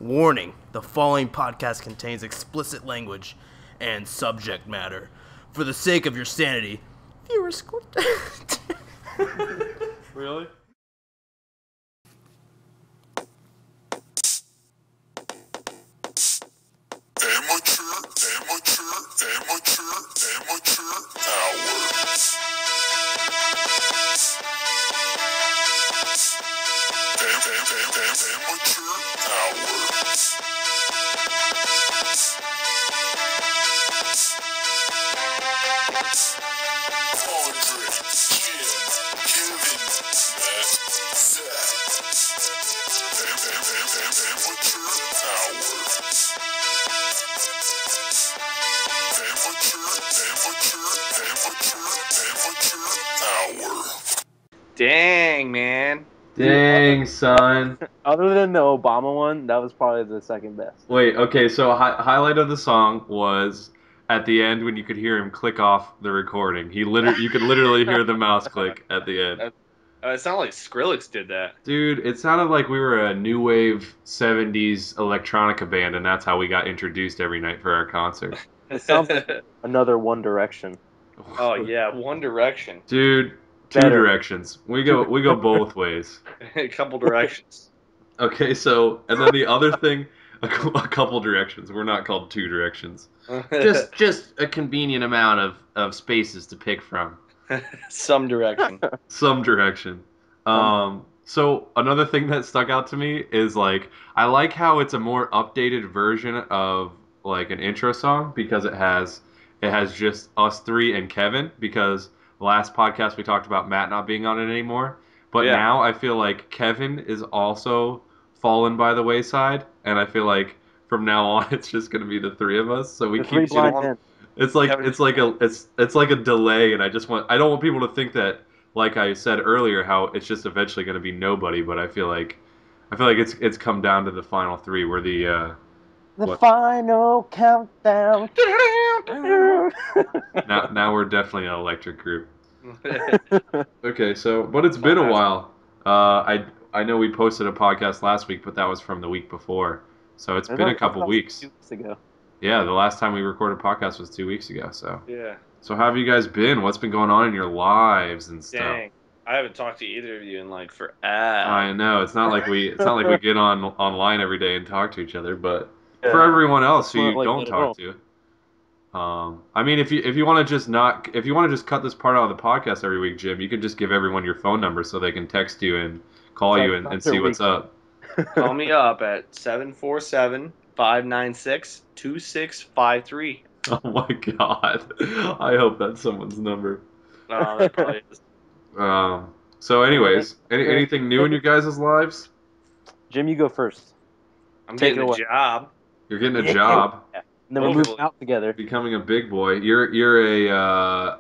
Warning, the following podcast contains explicit language and subject matter. For the sake of your sanity, viewers... Really? Amateur hour. Dang, man. Dang, son. Other than the Obama one, that was probably the second best. Wait, okay, so highlight of the song was at the end when you could hear him click off the recording. You could literally hear the mouse click at the end. It sounded like Skrillex did that. Dude, it sounded like we were a new wave 70s electronica band, and that's how we got introduced every night for our concert. It sounds like another One Direction. Oh yeah, One Direction. Dude, two Better. directions. We go both ways. A couple directions. Okay, so and then the other thing, a couple directions. We're not called two directions. Just a convenient amount of spaces to pick from. Some direction. Some direction. So another thing that stuck out to me is like I like how it's a more updated version of like an intro song because it has just us three and Kevin because last podcast we talked about Matt not being on it anymore. But Yeah. now I feel like Kevin is also fallen by the wayside, and I feel like from now on it's just gonna be the three of us. So we The three keep blind on- men. it's like Kevin- it's like a delay, and I don't want people to think that, like I said earlier, how it's just eventually going to be nobody. But I feel like it's come down to the final three, where The What? final countdown. now we're definitely an electric group. Okay, so but it's been a while. I know we posted a podcast last week, but that was from the week before, so it's been a couple weeks. 2 weeks ago. Yeah, the last time we recorded a podcast was 2 weeks ago. Yeah. So how have you guys been? What's been going on in your lives and stuff? Dang. I haven't talked to either of you in like forever. I know it's not like we get online every day and talk to each other, but Yeah. for everyone else who It's you not like don't that at talk all. to, I mean, if you want to just cut this part out of the podcast every week, Jim, you can just give everyone your phone number so they can text you and call you and see what's up. Call me up at 747-596-2653. Oh my God, I hope that's someone's number. Oh, that probably is. So, anyways, anything new in your guys' lives? Jim, you go first. I'm Take getting it a away. job. You're getting a Yeah. job, And then we're Hopefully. moving out together. becoming a big boy. You're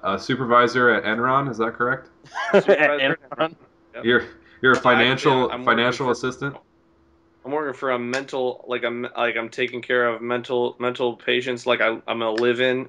a supervisor at Enron, is that correct? Supervisor. Enron. Yep. You're a financial I'm working for- assistant. I'm working for a mental, I'm taking care of mental patients. Like I'm a live-in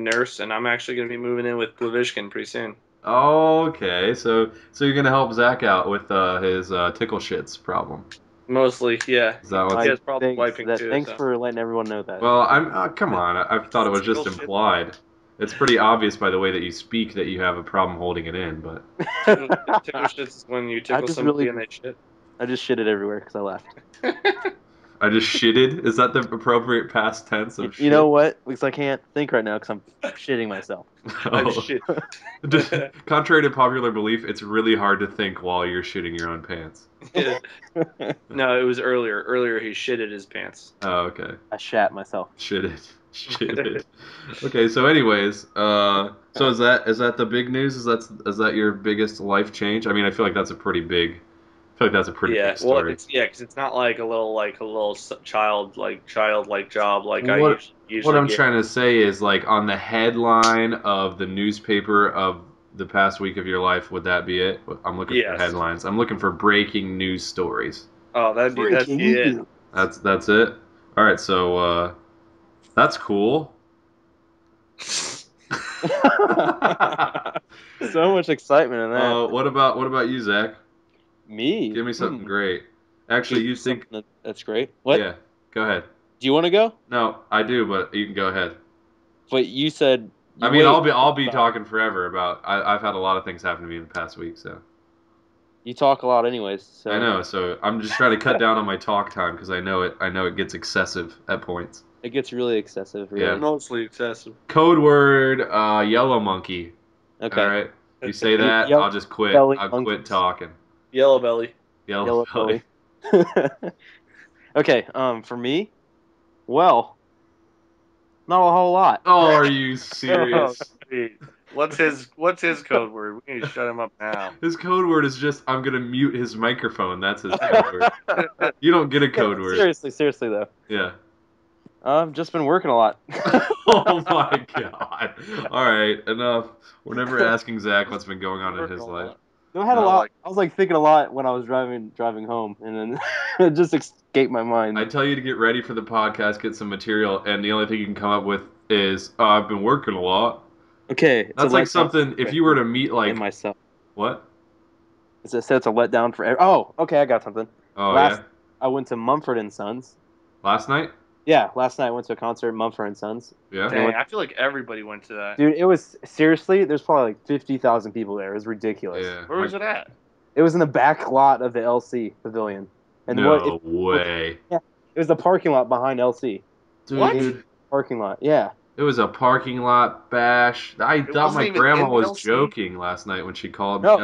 nurse, and I'm actually going to be moving in with Plavishkin pretty soon. Okay, so you're gonna help Zach out with his tickle shits problem. Mostly, yeah. Is that He what's? has problem wiping too. Thanks so. for letting everyone know that. Well, come on. I thought it was just Tickle shit. implied. It's pretty obvious by the way that you speak that you have a problem holding it in, but Tickle shits is when you tickle just somebody really- and they shit. I just shit it everywhere because I laughed. I just shitted. Is that the appropriate past tense of shit? You know what? Because I can't think right now because I'm shitting myself. I Oh. shit. Contrary to popular belief, it's really hard to think while you're shitting your own pants. No, it was earlier. Earlier he shitted his pants. Oh, okay. I shat myself. Shitted. Okay, so anyways, so is that the big news? Is that your biggest life change? I mean, I feel like that's a pretty big Yeah, big story. well, because it's not like a little childlike job like I What usually I'm get. trying to say is, like, on the headline of the newspaper of the past week of your life, would that be it? I'm looking for Yes. headlines. I'm looking for breaking news stories. Oh, that'd be it. That's it. All right, so that's cool. So much excitement in that. What about you, Zach? Me? Give me something great. Actually, you think? Something that's great. What? Yeah. Go ahead. Do you want to go? No, I do, but you can go ahead. But you said. I mean, I'll be talking forever about. I've had a lot of things happen to me in the past week, so. You talk a lot, anyways. So I know, so I'm just trying to cut down on my talk time because I know it gets excessive at points. it gets really excessive. Really. Yeah. Mostly excessive. Code word, yellow monkey. Okay. All right. You say that, Yellow I'll just quit. belly I'll monkeys. quit talking. Yellow belly. Yellow belly. Okay. For me, well, not a whole lot. Oh, are you serious? What's his code word? We need to shut him up now. His code word is just I'm gonna mute his microphone. That's his code word. You don't get a code word. Seriously though. Yeah. I've just been working a lot. Oh my god. All right, enough. We're never asking Zach what's been going on in his life. I had a No, lot. like- I was like thinking a lot when I was driving home, and then it just escaped my mind. I tell you to get ready for the podcast, get some material, and the only thing you can come up with is I've been working a lot. Okay, it's That's a like letdown something if you were to meet like in myself. what? It says it's a letdown for. Oh, okay, I got something. Oh yeah. I went to Mumford and Sons. Last night? Yeah, last night I went to a concert at Mumford and Sons. Yeah. Dang, I feel like everybody went to that. Dude, it was seriously. There's probably like 50,000 people there. It was ridiculous. Yeah. Where was it at? It was in the back lot of the LC Pavilion. And No way. It was the parking lot behind LC. Dude, What? Parking lot, yeah. it was a parking lot bash. I thought wasn't my even grandma in was LC? joking last night when she called me No,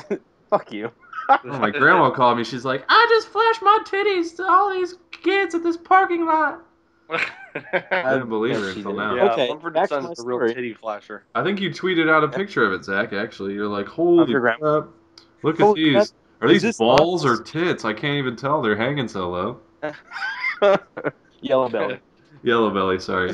up. fuck you. Oh, my grandma called me. She's like, I just flashed my titties to all these kids at this parking lot. I didn't believe her she until did. now. Yeah, Okay, Mumford back and to Sons my is a real story. titty flasher. I think you tweeted out a picture of it, Zach, actually. You're like, holy your grandma. crap. Look at Holy crap. these. Are Is these this balls us? or tits? I can't even tell. They're hanging so low. Yellow belly. Yellow belly, sorry.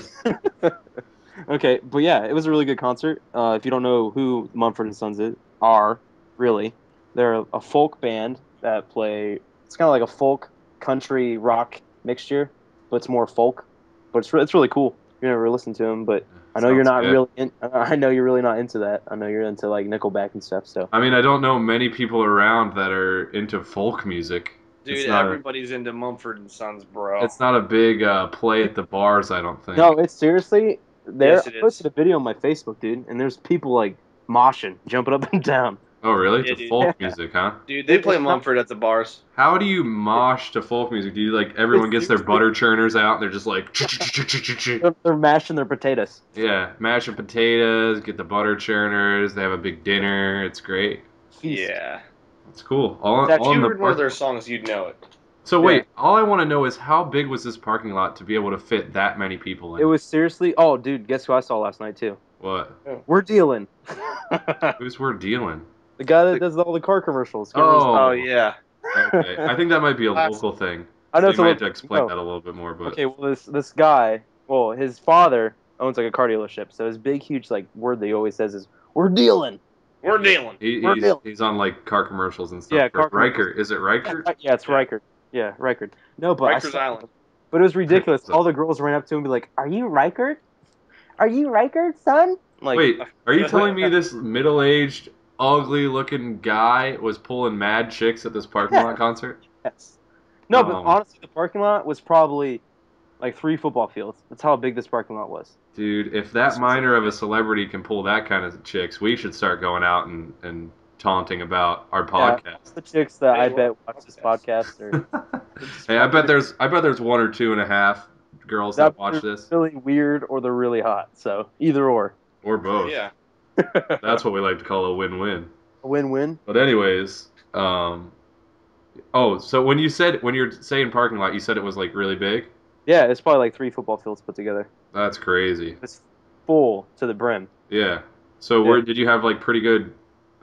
Okay, but yeah, it was a really good concert. If you don't know who Mumford and Sons are, really, they're a folk band that play. It's kind of like a folk country rock mixture, but it's more folk. But it's really cool. You never listened to them, but I know you're Sounds not good. really. I know you're really not into that. I know you're into like Nickelback and stuff. So I mean, I don't know many people around that are into folk music. Dude, It's not a- everybody's into Mumford and Sons, bro. It's not a big play at the bars, I don't think. no, it's seriously. Yes, it I posted is. a video on my Facebook, dude, and there's people like moshing, jumping up and down. Oh, really? Yeah, To dude. folk Yeah. music, huh? Dude, they Dude, play it's not- Mumford at the bars. How do you mosh to folk music? Do you like everyone gets their seriously- butter churners out and they're just like They're mashing their potatoes. yeah, mashed potatoes, get the butter churners, they have a big dinner. It's great. Feast. Yeah. It's cool. All If If in you the heard one of park. their songs, you'd know it. So wait, all I want to know is how big was this parking lot to be able to fit that many people in? It was seriously. Oh, dude, guess who I saw last night too? What? We're dealing. Who's we're dealing? The guy that does all the car commercials. Oh, yeah. Okay. I think that might be a Last- local thing. I know So it's you a might little. have to explain no. that a little bit more, but Okay, well this guy, well his father owns like a car dealership, so his big huge like word that he always says is "We're dealing." We're dealing. We're dealing. he's on like car commercials and stuff. Yeah, Or car Riker. commercials. Is it Riker? Yeah, it's Yeah. Riker. Yeah, Riker. No, but Rikers Island. But it was ridiculous. All the girls ran up to him and be like, "Are you Riker? Are you Riker, son?" Like, Wait, are you telling me this middle-aged, ugly-looking guy was pulling mad chicks at this parking lot concert? yes. No, but Oh. honestly, the parking lot was probably like 3 football fields. That's how big this parking lot was. Dude, if that minor of a celebrity can pull that kind of chicks, we should start going out and taunting about our podcast. The chicks that They I love bet watch this podcast are Hey, I bet there's 1 or 2.5 girls that watch they're this, really weird or they're really hot. So either or. or both. Yeah. That's what we like to call a win-win. A win-win. But anyways, oh, so when you're saying parking lot, you said it was like really big? Yeah, it's probably like 3 football fields put together. That's crazy. It's full to the brim. Yeah. So Yeah. where did you have like pretty good,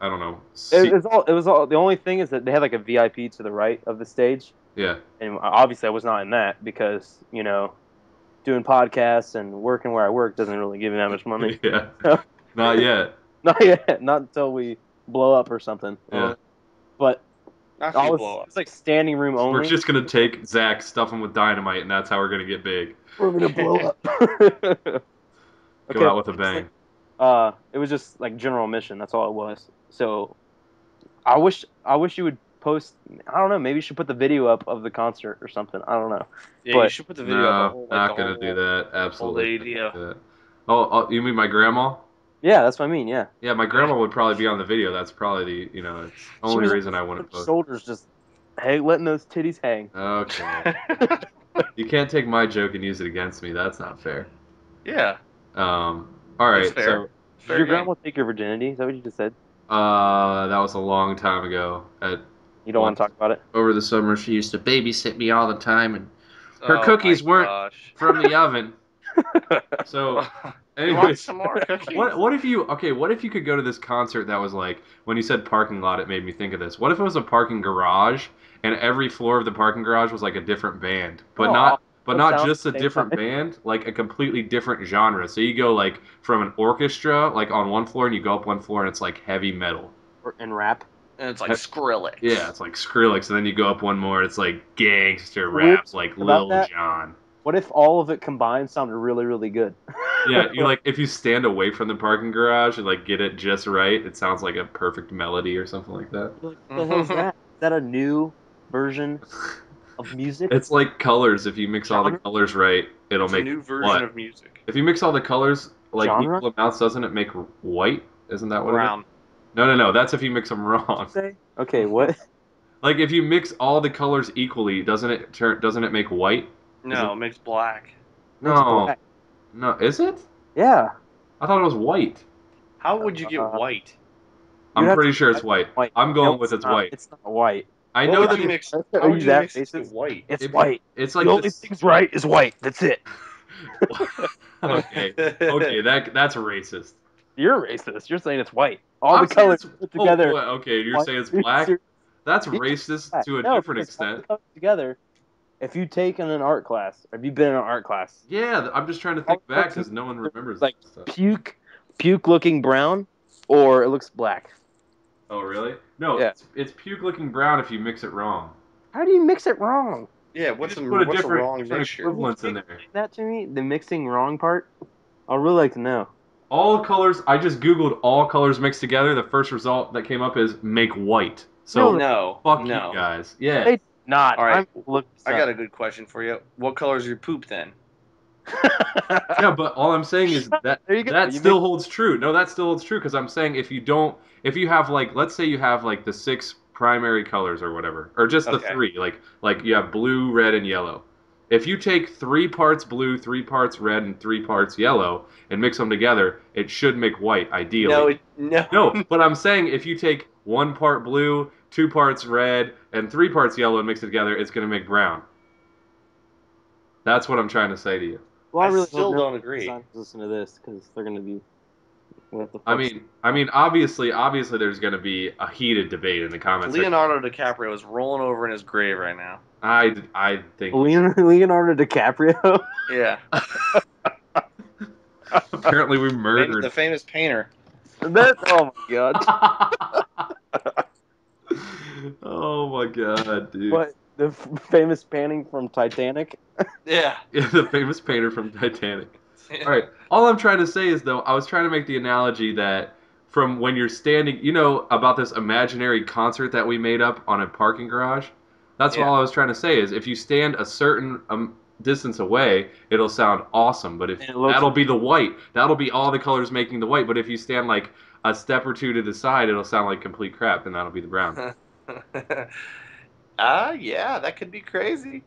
I don't know. It was all. The only thing is that they had like a VIP to the right of the stage, Yeah. and obviously I was not in that because doing podcasts and working where I work doesn't really give me that much money. Yeah. Not yet. Not yet. Not until we blow up or something. Yeah. But Not I you was, blow it up. was like standing room only. We're just gonna take Zach, stuff him with dynamite, and that's how we're gonna get big. We're gonna blow up. Go out with a bang. It was just like general mission. That's all it was. So, I wish you would post. I don't know. Maybe you should put the video up of the concert or something. I don't know. Yeah, But- you should put the video up. No, Like not the gonna whole do that. Absolutely. lady, not gonna do that. Oh, you mean my grandma? Yeah, that's what I mean. Yeah. Yeah, my grandma would probably be on the video. That's probably the it's the She only was reason I on wouldn't her post. shoulders just letting those titties hang. Okay. You can't take my joke and use it against me. That's not fair. Yeah. All right. That's fair. So Did Fair your game. grandma take your virginity? Is that what you just said? that was a long time ago. You don't want to talk about it? Over the summer, she used to babysit me all the time, and her Oh cookies my weren't gosh. from the oven. So, You want anyways, some more cookies? what if you could go to this concert that was like, when you said parking lot, it made me think of this. What if it was a parking garage and every floor of the parking garage was like a different band, but Oh, not that sounds just a same different time. band, like a completely different genre. So you go like from an orchestra like on one floor and you go up one floor and it's like heavy metal. And rap? And it's like Skrillex. Yeah, it's like Skrillex, and then you go up one more, it's like gangster Weird raps like about Lil that- Jon. What if all of it combined sounded really, really good? Yeah, you like if you stand away from the parking garage and like get it just right, it sounds like a perfect melody or something like that. What the hell is that? Is that a new version of music? It's like colors. If you mix all the Genre? colors right, it'll It's a make new version what? of music. If you mix all the colors like Genre? equal amounts, doesn't it make white? Isn't that what Brown. it is? No. That's if you mix them wrong. Say? Okay, what? Like if you mix all the colors equally, doesn't it make white? No, it makes black. Makes No, black. no, is it? Yeah. I thought it was white. How would you get white? You'd I'm have pretty to- sure it's white. White. I'm going No, with it's not. white. It's not white. I What know would that you mix? Are How you would you that mix it to racist? white? It's If- white. it's like the only this. thing's right is white. That's it. Okay, that's racist. You're racist. You're saying it's white. All I'm the saying colors it's- put together. Okay, you're White. saying it's black. That's Yeah, racist to a No, different because all the extent. colors together. If you take in an art class, have you been in an art class? Yeah, I'm just trying to think All back the because no one remembers like that stuff. puke looking brown, or it looks black. Oh, really? No, Yeah. it's puke-looking brown if you mix it wrong. How do you mix it wrong? Yeah, You what's just the put a what's the different, wrong different mixture? equivalents in there. Explain that to me, the mixing wrong part. I'd really like to know. All colors. I just googled all colors mixed together. The first result that came up is make white. So No, fuck no. you guys. Yeah. Hey, Not. All right. Look. I got a good question for you. What color is your poop then? Yeah, but all I'm saying is that There you go. that You still make- holds true. No, that still holds true because I'm saying if you have like, let's say you have like the 6 primary colors or whatever, or just the Okay. 3, like you have blue, red, and yellow. If you take 3 parts blue, 3 parts red, and 3 parts yellow and mix them together, it should make white, ideally. No. No, but I'm saying if you take 1 part blue, 2 parts red, and 3 parts yellow and mix it together, it's going to make brown. That's what I'm trying to say to you. Well, I really still hope no don't agree. scientists listen to this because they're going to be. What the fuck? I mean, obviously, there's going to be a heated debate in the comments. Leonardo DiCaprio is rolling over in his grave right now. I think Leonardo DiCaprio. Yeah. apparently we murdered. The famous painter. Oh my god! Oh my god, dude! What the famous painting from Titanic? Yeah. Yeah, the famous painter from Titanic. All right. All I'm trying to say is, though, I was trying to make the analogy that from when you're standing, about this imaginary concert that we made up on a parking garage. That's Yeah. all I was trying to say is if you stand a certain distance away, it'll sound awesome. But if And it looks- that'll be the white, that'll be all the colors making the white. But if you stand like a step or two to the side, it'll sound like complete crap, and that'll be the brown. Yeah, that could be crazy.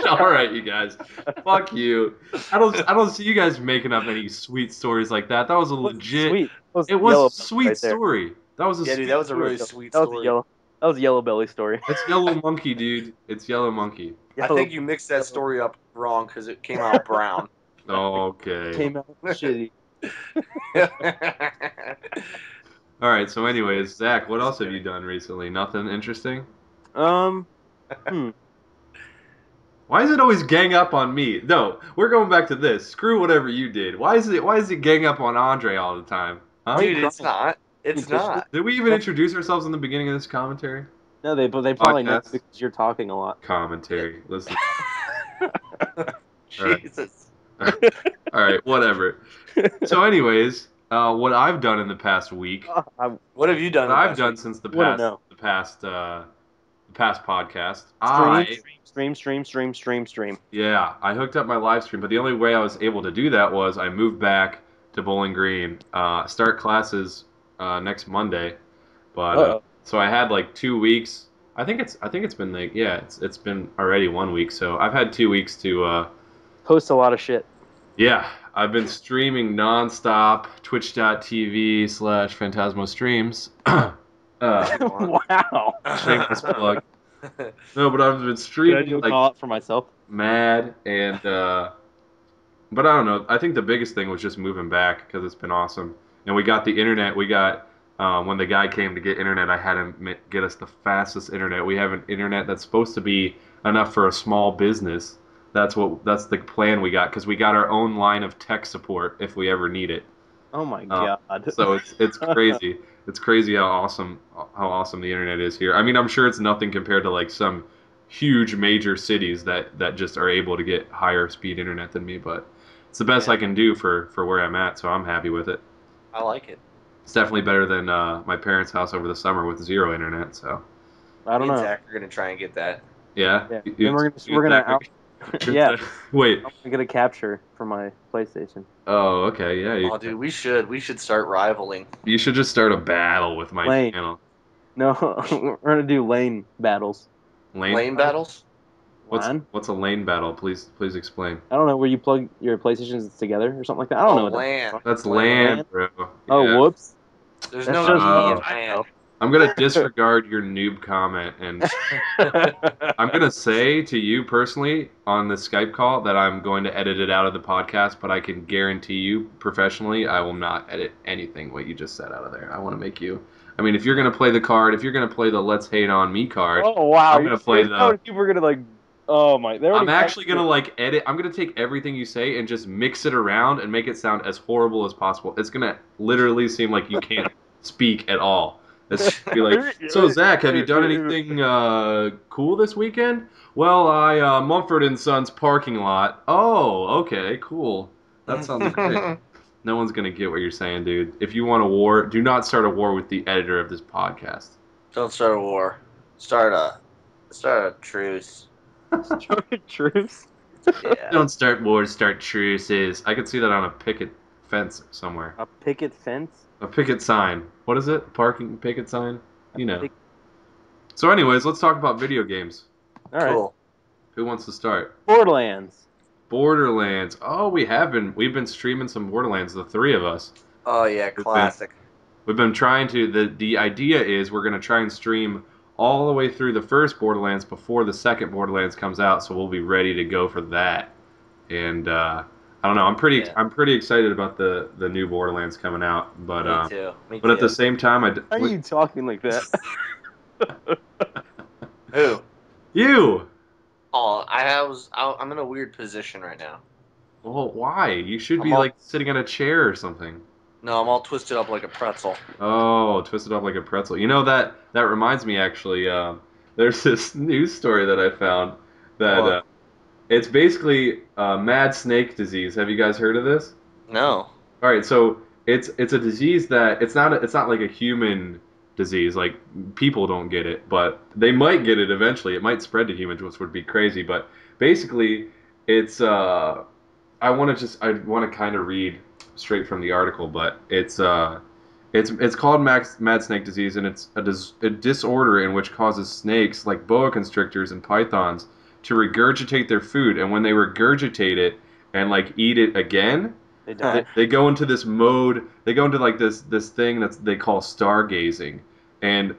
All right, you guys. Fuck you. I don't see you guys making up any sweet stories like that. That was a legit. Sweet. It was Yellow a sweet right there. story. That was a Yeah, sweet dude, that was a really story. sweet That was a story. yellow. That was a yellow belly story. It's Yellow Monkey, dude. It's Yellow Monkey. I think you mixed that story up wrong because it came out brown. Okay. came out shitty. All right. So, anyways, Zach, what else have you done recently? Nothing interesting. Why is it always gang up on me? No, we're going back to this. Screw whatever you did. Why is it gang up on Andre all the time? Huh? Dude, it's not. It's not. Did we even introduce ourselves in the beginning of this commentary? No, they probably know Podcast. because you're talking a lot. Commentary. Listen. Jesus. All right, whatever. So, anyways, what I've done in the past week, What have you done? what I've done since the Wouldn't past know. past podcast. Stream. Yeah, I hooked up my live stream, but the only way I was able to do that was I moved back to Bowling Green. Start classes next Monday, but Uh-oh. so I had like 2 weeks. I think it's been like it's been already 1 week. So I've had 2 weeks to Post a lot of shit. yeah. I've been streaming nonstop. Twitch.tv/Phantasmo streams. Wow. Shameless plug. No, but I've been Did I streaming do a like call out for myself? mad and but I don't know. I think the biggest thing was just moving back because it's been awesome. And we got the internet. We got when the guy came to get internet, I had him get us the fastest internet. We have an internet that's supposed to be enough for a small business. That's the plan we got because we got our own line of tech support if we ever need it. Oh my god. So it's crazy. It's crazy how awesome the internet is here. I mean, I'm sure it's nothing compared to like some huge major cities that just are able to get higher speed internet than me, but it's the best I can do for where I'm at, so I'm happy with it. I like it. It's definitely better than my parents' house over the summer with zero internet. So I don't Me and know. Zach are gonna try and get that. yeah. Yeah. You- And we're gonna out. Yeah. Wait. I'm gonna capture for my PlayStation. Oh, okay. Yeah. Oh, dude, we should start rivaling. You should just start a battle with my Lane. channel. No, we're gonna do lane battles. Lane battles. Lane? What's a lane battle? Please explain. I don't know, where you plug your PlayStations together or something like that. I don't know what LAN. That's LAN? LAN, bro. Oh, Yeah. whoops. There's That no shows E me in what I LAN. know. I'm gonna disregard your noob comment, and I'm gonna say to you personally on the Skype call that I'm going to edit it out of the podcast, but I can guarantee you professionally I will not edit anything what you just said out of there. I want to make you. I mean, if you're gonna play the card, if you're gonna play the Let's Hate on Me card, Oh wow! I'm gonna play the. People are gonna like. Oh my! I'm actually gonna like edit. I'm gonna take everything you say and just mix it around and make it sound as horrible as possible. It's gonna literally seem like you can't speak at all. It's be like, so Zach, have you done anything cool this weekend? Well, I Mumford and Sons parking lot. Oh, okay, cool. That sounds great. No one's gonna get what you're saying, dude. If you want a war, do not start a war with the editor of this podcast. Don't start a war. Start a truce. Truce. Yeah. Don't start wars, start truces. I could see that on a picket fence somewhere. A picket fence. A picket sign. What is it? Parking picket sign? You know. Pick- So anyways, let's talk about video games. All right. Cool. Who wants to start? Borderlands. Borderlands. Oh, we've been streaming some Borderlands, the three of us. Oh yeah, classic. We've been trying to the idea is we're going to try and stream all the way through the first Borderlands before the second Borderlands comes out, so we'll be ready to go for that. And I don't know, I'm pretty excited about the new Borderlands coming out, but Me too. Me but at too. the same time Why are you talking like that? Who? you. Oh, I'm in a weird position right now. Well, why? You should be I'm all- like sitting in a chair or something. No, I'm all twisted up like a pretzel. Oh, twisted up like a pretzel. You know that reminds me actually. There's this news story that I found that What? it's basically mad snake disease. Have you guys heard of this? No. All right, so it's a disease that it's not like a human disease. Like people don't get it, but they might get it eventually. It might spread to humans, which would be crazy. But basically, it's I want to kind of read straight from the article, but it's called mad snake disease, and it's a disorder in which causes snakes like boa constrictors and pythons to regurgitate their food, and when they regurgitate it and like eat it again, They die. they go into this mode. They go into like this thing that they call stargazing, and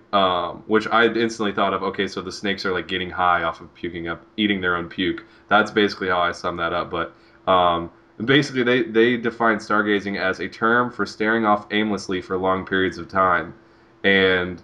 which I instantly thought of. Okay, so the snakes are like getting high off of eating their own puke. That's basically how I sum that up. But basically, they define stargazing as a term for staring off aimlessly for long periods of time, and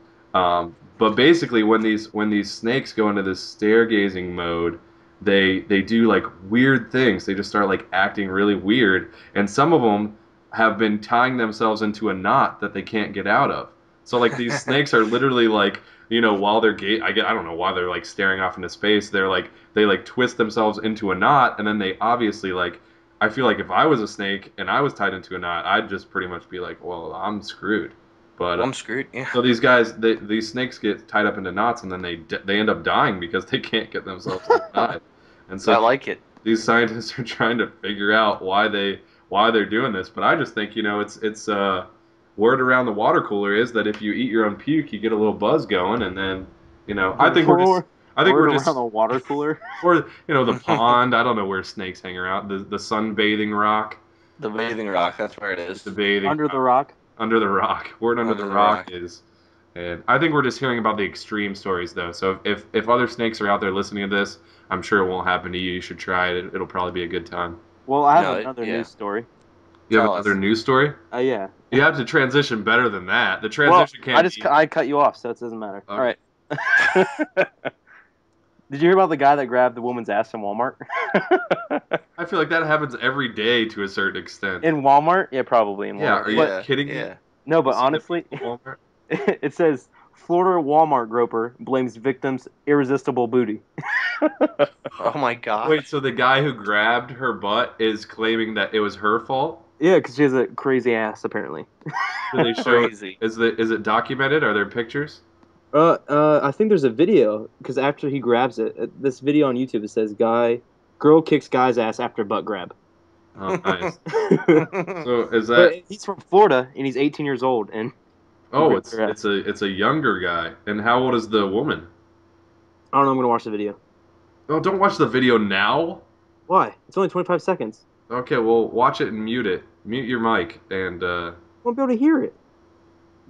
but basically when these snakes go into this stargazing mode, they do like weird things. They just start like acting really weird, and some of them have been tying themselves into a knot that they can't get out of. So like these snakes are literally like, you know, while they're I don't know why they're like staring off into space. They twist themselves into a knot, and then they obviously like. I feel like if I was a snake and I was tied into a knot, I'd just pretty much be like, well, I'm screwed. But I'm screwed. Yeah. so these guys, these snakes get tied up into knots, and then they end up dying because they can't get themselves untied. And I so like it. these scientists are trying to figure out why they're doing this. But I just think it's word around the water cooler is that if you eat your own puke, you get a little buzz going, and then I think we're just Word around the water cooler. or the pond. I don't know where snakes hang around. The sunbathing rock, The bathing rock. That's where it is. the bathing Under the rock. under the rock. Word under Under the the rock rock. is. And I think we're just hearing about the extreme stories, though. So if other snakes are out there listening to this, I'm sure it won't happen to you. You should try it. It'll probably be a good time. Well, I have No, another yeah. news story. You have Tell another us. news story? Yeah. You have to transition better than that. The Well, transition can't be. I cut you off, so it doesn't matter. Okay. All right. Did you hear about the guy that grabbed the woman's ass in Walmart? I feel like that happens every day to a certain extent. In Walmart? Yeah, probably in Walmart. Yeah, are you But- kidding me? Yeah. no, but You see the honestly, people at Walmart? it says Florida Walmart groper blames victim's irresistible booty. Oh my god. Wait, so the guy who grabbed her butt is claiming that it was her fault? Yeah, because she has a crazy ass, apparently. Do they show it? Crazy. Is it documented? Are there pictures? I think there's a video because after he grabs it, this video on YouTube, it says girl kicks guy's ass after butt grab. Oh, nice. But So is that? he's from Florida and he's 18 years old, and Oh, ripped her ass. it's a younger guy. And how old is the woman? I don't know. I'm gonna watch the video. Oh, don't watch the video now. Why? It's only 25 seconds. Okay, well, watch it and mute it. Mute your mic and. I won't be able to hear it.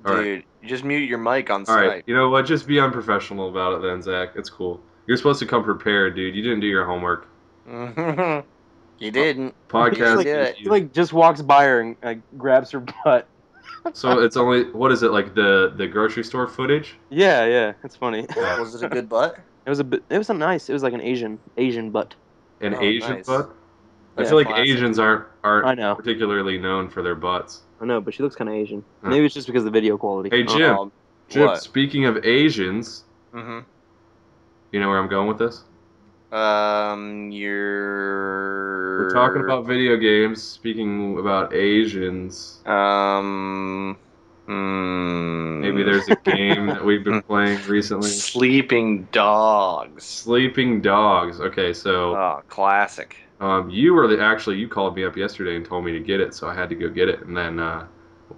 All right. Dude, you just mute your mic on All Skype. right, you know what? Just be unprofessional about it then, Zach. It's cool. You're supposed to come prepared, dude. You didn't do your homework. You didn't. Podcast. Like- is He just walks by her and grabs her butt. So it's only what is it like the grocery store footage? Yeah, it's funny. Yeah. Was it a good butt? It was nice. It was like an Asian butt. An Oh, Asian nice. butt. I Yeah, feel like classic. Asians aren't I know. particularly known for their butts. I know, but she looks kind of Asian. Huh. Maybe it's just because of the video quality. Hey Jim, Um, Jim. what? Speaking of Asians, Mm-hmm. you know where I'm going with this? You're. We're talking about video games. Speaking about Asians, maybe there's a game that we've been playing recently. Sleeping Dogs. Sleeping Dogs. Okay, so Oh, classic. you called me up yesterday and told me to get it, so I had to go get it, and then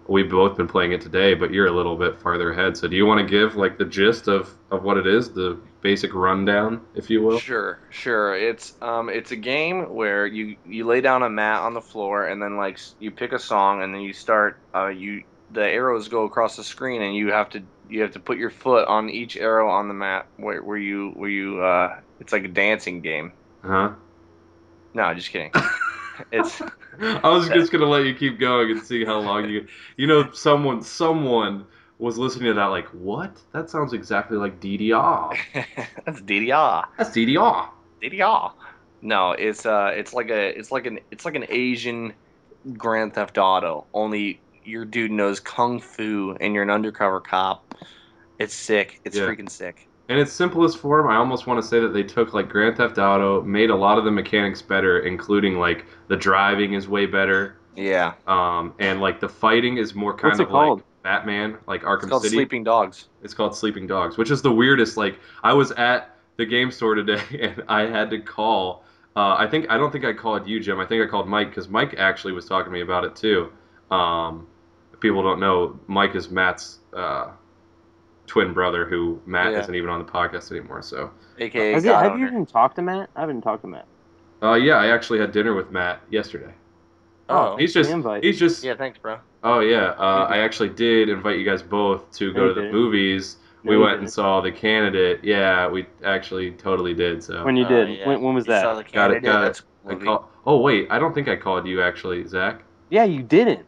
we've both been playing it today, but you're a little bit farther ahead. So do you want to give like the gist of what it is, the basic rundown, if you will? Sure. It's a game where you lay down a mat on the floor and then like you pick a song and then you start the arrows go across the screen and you have to put your foot on each arrow on the mat where you it's like a dancing game. Huh? No, just kidding. It's I was just gonna let you keep going and see how long someone was listening to that like, what? That sounds exactly like DDR. that's DDR. That's DDR. DDR. No, it's like an Asian Grand Theft Auto. Only your dude knows kung fu and you're an undercover cop. It's sick. It's Yeah. freaking sick. In its simplest form, I almost want to say that they took like Grand Theft Auto, made a lot of the mechanics better, including like the driving is way better, Yeah. and like the fighting is more kind What's of it called? like Batman, like It's Arkham called City. Sleeping Dogs. It's called Sleeping Dogs, which is the weirdest. Like I was at the game store today and I had to call. I don't think I called you, Jim. I think I called Mike because Mike actually was talking to me about it too. People don't know Mike is Matt's twin brother, who Matt Yeah. isn't even on the podcast anymore. So AKA Have God you Owner. even talked to Matt? I haven't talked to Matt. yeah, I actually had dinner with Matt yesterday. Oh. He's just invite. Yeah, thanks, bro. Oh yeah, I actually did invite you guys both to go No, to the you didn't. movies. No, We you went and didn't. saw The Candidate. Yeah, we actually totally did. So When you Oh, did. yeah. When was You saw that? The Got it, Candidate? got it. That's a I movie. call. Oh wait, I don't think I called you actually, Zach. Yeah, you didn't.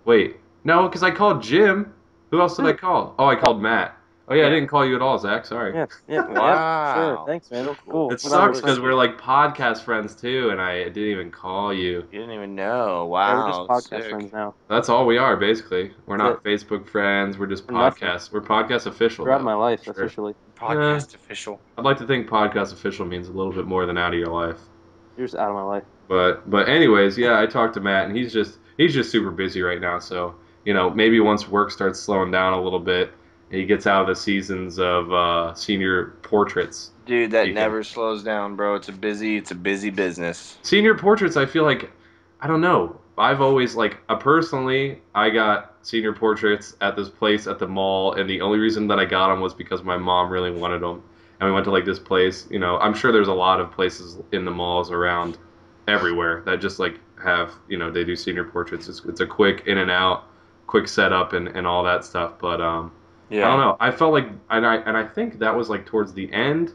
Wait, no, because I called Jim. Who else did I call? Oh, I called Matt. Oh yeah, I Yeah. didn't call you at all, Zach. Sorry. Yeah. Wow. Yeah, sure. Thanks, man. That's cool. It Whatever. sucks because we're like podcast friends too, and I didn't even call you. You didn't even know. Yeah, Wow. we're just podcast sick. friends now. That's all we are basically. We're That's not Facebook friends. We're just We're nothing. podcasts. We're podcast official. You're out of though, my life, sure. officially. Podcast official. I'd like to think podcast official means a little bit more than out of your life. You're just out of my life. But anyways, yeah, I talked to Matt, and he's just super busy right now. So maybe once work starts slowing down a little bit, he gets out of the seasons of senior portraits. Dude, that You can- never slows down, bro. It's a busy business. Senior portraits, I feel like, I don't know. I've always personally, I got senior portraits at this place at the mall, and the only reason that I got them was because my mom really wanted them, and we went to this place. I'm sure there's a lot of places in the malls around everywhere that just have they do senior portraits. It's a quick in and out, quick setup, and all that stuff. But I don't know. I felt like, and I think that was towards the end.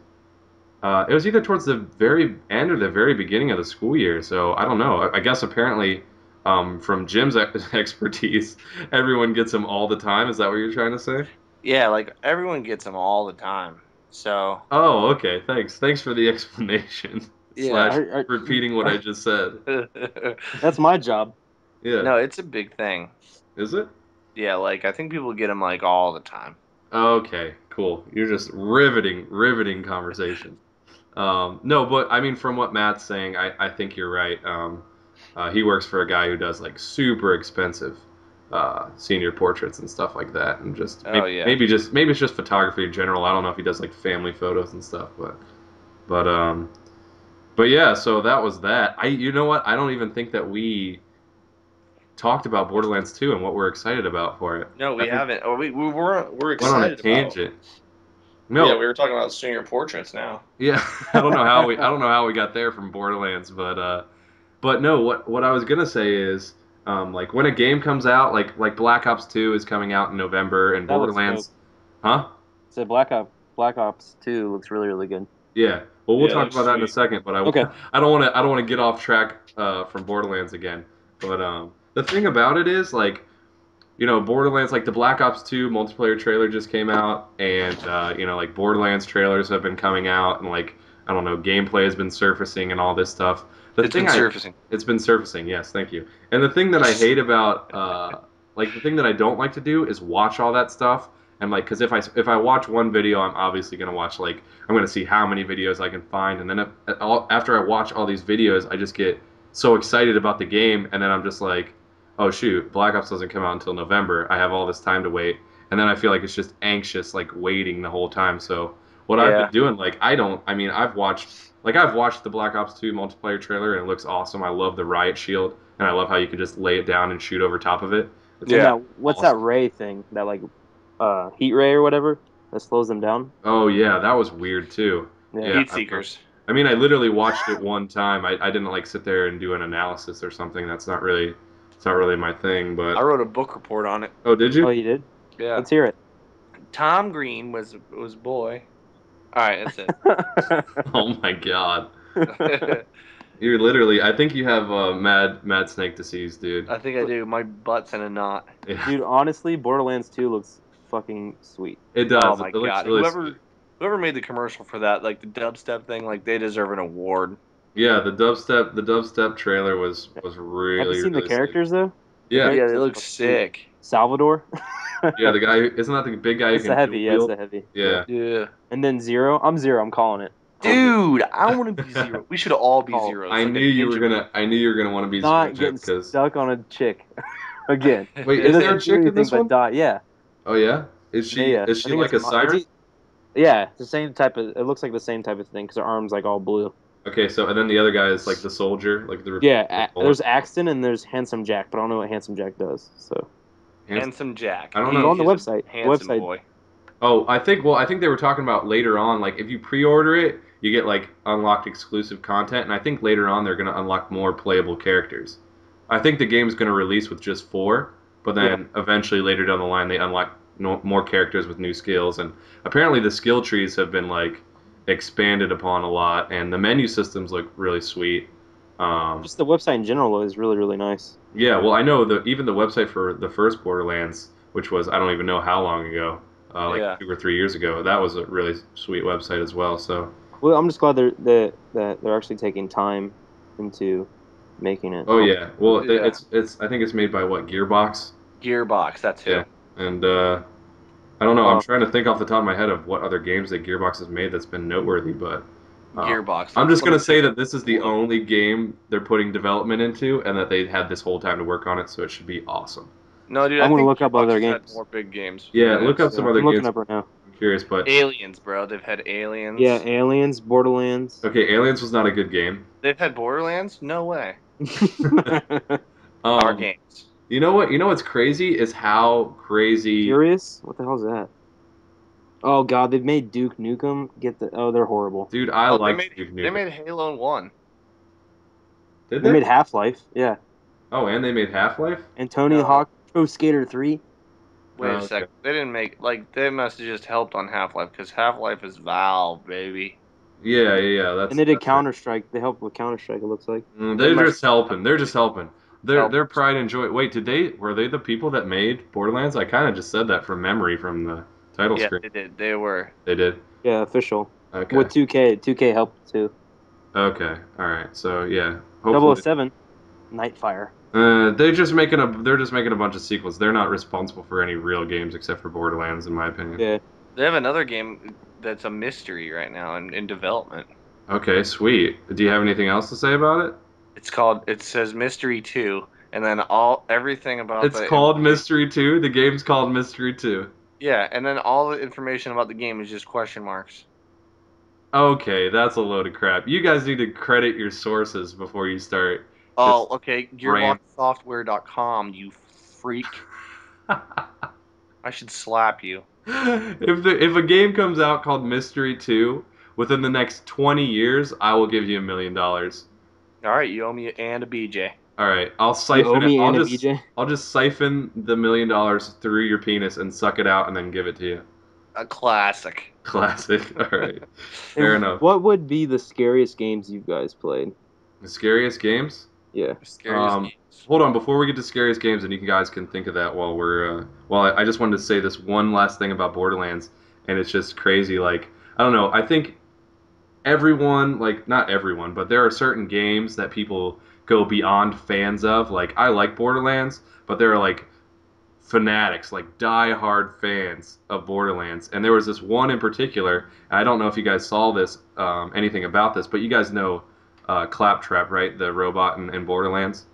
It was either towards the very end or the very beginning of the school year. So I don't know. I guess apparently, from Jim's expertise, everyone gets them all the time. Is that what you're trying to say? Yeah, like everyone gets them all the time. So Oh, okay. Thanks. Thanks for the explanation. Yeah. Slash repeating what I just said. That's my job. Yeah. no, it's a big thing. Is it? Yeah, I think people get them all the time. Okay. Cool. You're just riveting conversation. No, but I mean, from what Matt's saying, I think you're right. He works for a guy who does super expensive senior portraits and stuff like that, and just maybe it's just photography in general. I don't know if he does family photos and stuff, but yeah. So that was that. You know what? I don't even think that we talked about Borderlands 2 and what we're excited about for it. No, we haven't. Or we're We're Went on a excited about. tangent. No, Yeah, we were talking about senior portraits now. yeah, I don't know how we got there from Borderlands, but no, what I was gonna say is, when a game comes out, like Black Ops 2 is coming out in November, and That looks Borderlands, huh? So Black Ops 2 looks really, really good. Yeah. Well, we'll Yeah, talk that's about that in a sweet. second, but Okay. I don't want to get off track from Borderlands again. But the thing about it is Borderlands, the Black Ops 2 multiplayer trailer just came out, and Borderlands trailers have been coming out, and I don't know, gameplay has been surfacing and all this stuff. It's been surfacing. It's been surfacing, yes, thank you. And the thing that I hate about the thing that I don't like to do is watch all that stuff. And because if I watch one video, I'm obviously gonna watch I'm gonna see how many videos I can find, and then after I watch all these videos, I just get so excited about the game, and then I'm just like, oh shoot, Black Ops doesn't come out until November. I have all this time to wait, and then I feel like it's just anxious, waiting the whole time. So what I've been doing, I've watched the Black Ops 2 multiplayer trailer, and it looks awesome. I love the riot shield, and I love how you can just lay it down and shoot over top of it. It's And what's that ray thing? That heat ray or whatever that slows them down? Oh yeah, that was weird too. Yeah, Heat seekers. I literally watched it one time. I didn't sit there and do an analysis or something. It's not really my thing. But I wrote a book report on it. Oh, did you? Oh, you did? Yeah. Let's hear it. Tom Green was boy. All right, that's it. Oh my god. You're literally. I think you have mad snake disease, dude. I think I do. My butt's in a knot. Yeah. Dude, honestly, Borderlands 2 looks fucking sweet. It does. Oh my It looks god! really sweet. Whoever made the commercial for that, the dubstep thing, they deserve an award. Yeah, the dubstep trailer was really. Have you seen really the characters though? Yeah. Yeah, they look sick. Salvador. Yeah, the guy isn't that the big guy? It's who the can heavy. Yeah, it's dual the heavy. wield? Yeah. Yeah. And then Zero. I'm Zero. I'm calling it. Dude, I want to be Zero. We should all be Zeros. I knew you were gonna want to be Not Zero getting because. stuck on a chick again. Wait, It is doesn't there a do chick in anything this but one? die. Yeah. Oh yeah. Is she Yeah. is I she think like a it's siren? Yeah, it's the same type of. It looks like the same type of thing because her arm's all blue. Okay, so and then the other guy is the soldier, the Yeah, the there's Axton and there's Handsome Jack, but I don't know what Handsome Jack does. So Handsome Jack. I don't Go know. on the He's a website. Handsome Website. boy. Oh, I think they were talking about later on, if you pre-order it, you get unlocked exclusive content, and I think later on they're going to unlock more playable characters. I think the game's going to release with just 4, but then eventually later down the line they unlock more characters with new skills, and apparently the skill trees have been expanded upon a lot, and the menu systems look really sweet. Just the website in general is really, really nice. Yeah, well, I know even the website for the first Borderlands, which was I don't even know how long ago, 2 or 3 years ago, that was a really sweet website as well. So. Well, I'm just glad that they're actually taking time into making it. Oh yeah, well Yeah. it's I think it's made by Gearbox. Gearbox, that's who. Yeah, and I don't know. I'm trying to think off the top of my head of what other games that Gearbox has made that's been noteworthy, but Gearbox. I'm just gonna say that this is the only game they're putting development into, and that they had this whole time to work on it, so it should be awesome. No, dude, I'm I gonna think look up Gearbox other has had games. more big games. Yeah, than look up this. some Yeah, other I'm looking games. up right now. I'm curious, but Aliens, bro. They've had Aliens. Yeah, Aliens, Borderlands. okay, Aliens was not a good game. They've had Borderlands? No way. Our Um, games. you know what? You know what's crazy is how crazy. Curious? What the hell's that? Oh god, they've made Duke Nukem. Oh, they're horrible. Dude, I Oh, like Duke they Nukem. made Halo 1. Did They they? made Half-Life. Yeah, Oh, and they made Half-Life? and Tony No. Hawk Pro Skater 3. Wait Oh, a okay. sec. They didn't make they must have just helped on Half-Life because Half-Life is Valve, baby. Yeah. And they did That's right. Counter-Strike. They helped with Counter-Strike, it looks like. They're must- just helping. They're just helping. Their Help. pride and joy. Wait, were they the people that made Borderlands? I kind of just said that from memory from the title Yeah, screen. they did. They were. They did. Yeah, official. Okay. With 2K. 2K helped too. Okay. All right. So yeah, hopefully 007, Nightfire. they're just making a bunch of sequels. They're not responsible for any real games except for Borderlands, in my opinion. Yeah. They have another game that's a mystery right now in development. Okay, sweet. Do you have anything else to say about it? It says Mystery 2, and then everything about It's called Mystery 2. The game's called Mystery 2. Yeah, and then all the information about the game is just question marks. Okay, that's a load of crap. You guys need to credit your sources before you start. Oh, okay. rant. GearboxSoftware.com, you freak. I should slap you. If a game comes out called Mystery 2 within the next 20 years, I will give you $1 million. All All right, you owe me and a BJ. right, I'll You owe siphon me it. and a BJ. I'll just siphon the $1 million through your penis and suck it out and then give it to you. A classic. Classic. All right. Hey, Fair enough. What would be the scariest games you guys played? The scariest games? Yeah. Scariest Um, games. Hold on, before we get to scariest games, and you guys can think of that while we're. I just wanted to say this one last thing about Borderlands, and it's just crazy. Like, I don't know. I think everyone, like, not everyone, but there are certain games that people go beyond fans of. Like, I like Borderlands, but there are, like, fanatics, like, die-hard fans of Borderlands. And there was this one in particular, and I don't know if you guys saw this, anything about this, but you guys know Claptrap, right? The robot in Borderlands.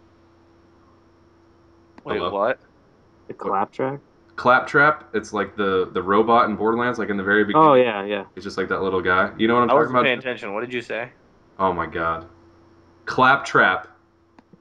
Wait, hello? what? The Claptrap? Claptrap, it's like the robot in Borderlands, like in the very beginning. Oh, yeah. He's just like that little guy. You know what I'm I talking wasn't about? paying attention. What did you say? Oh my god. Claptrap,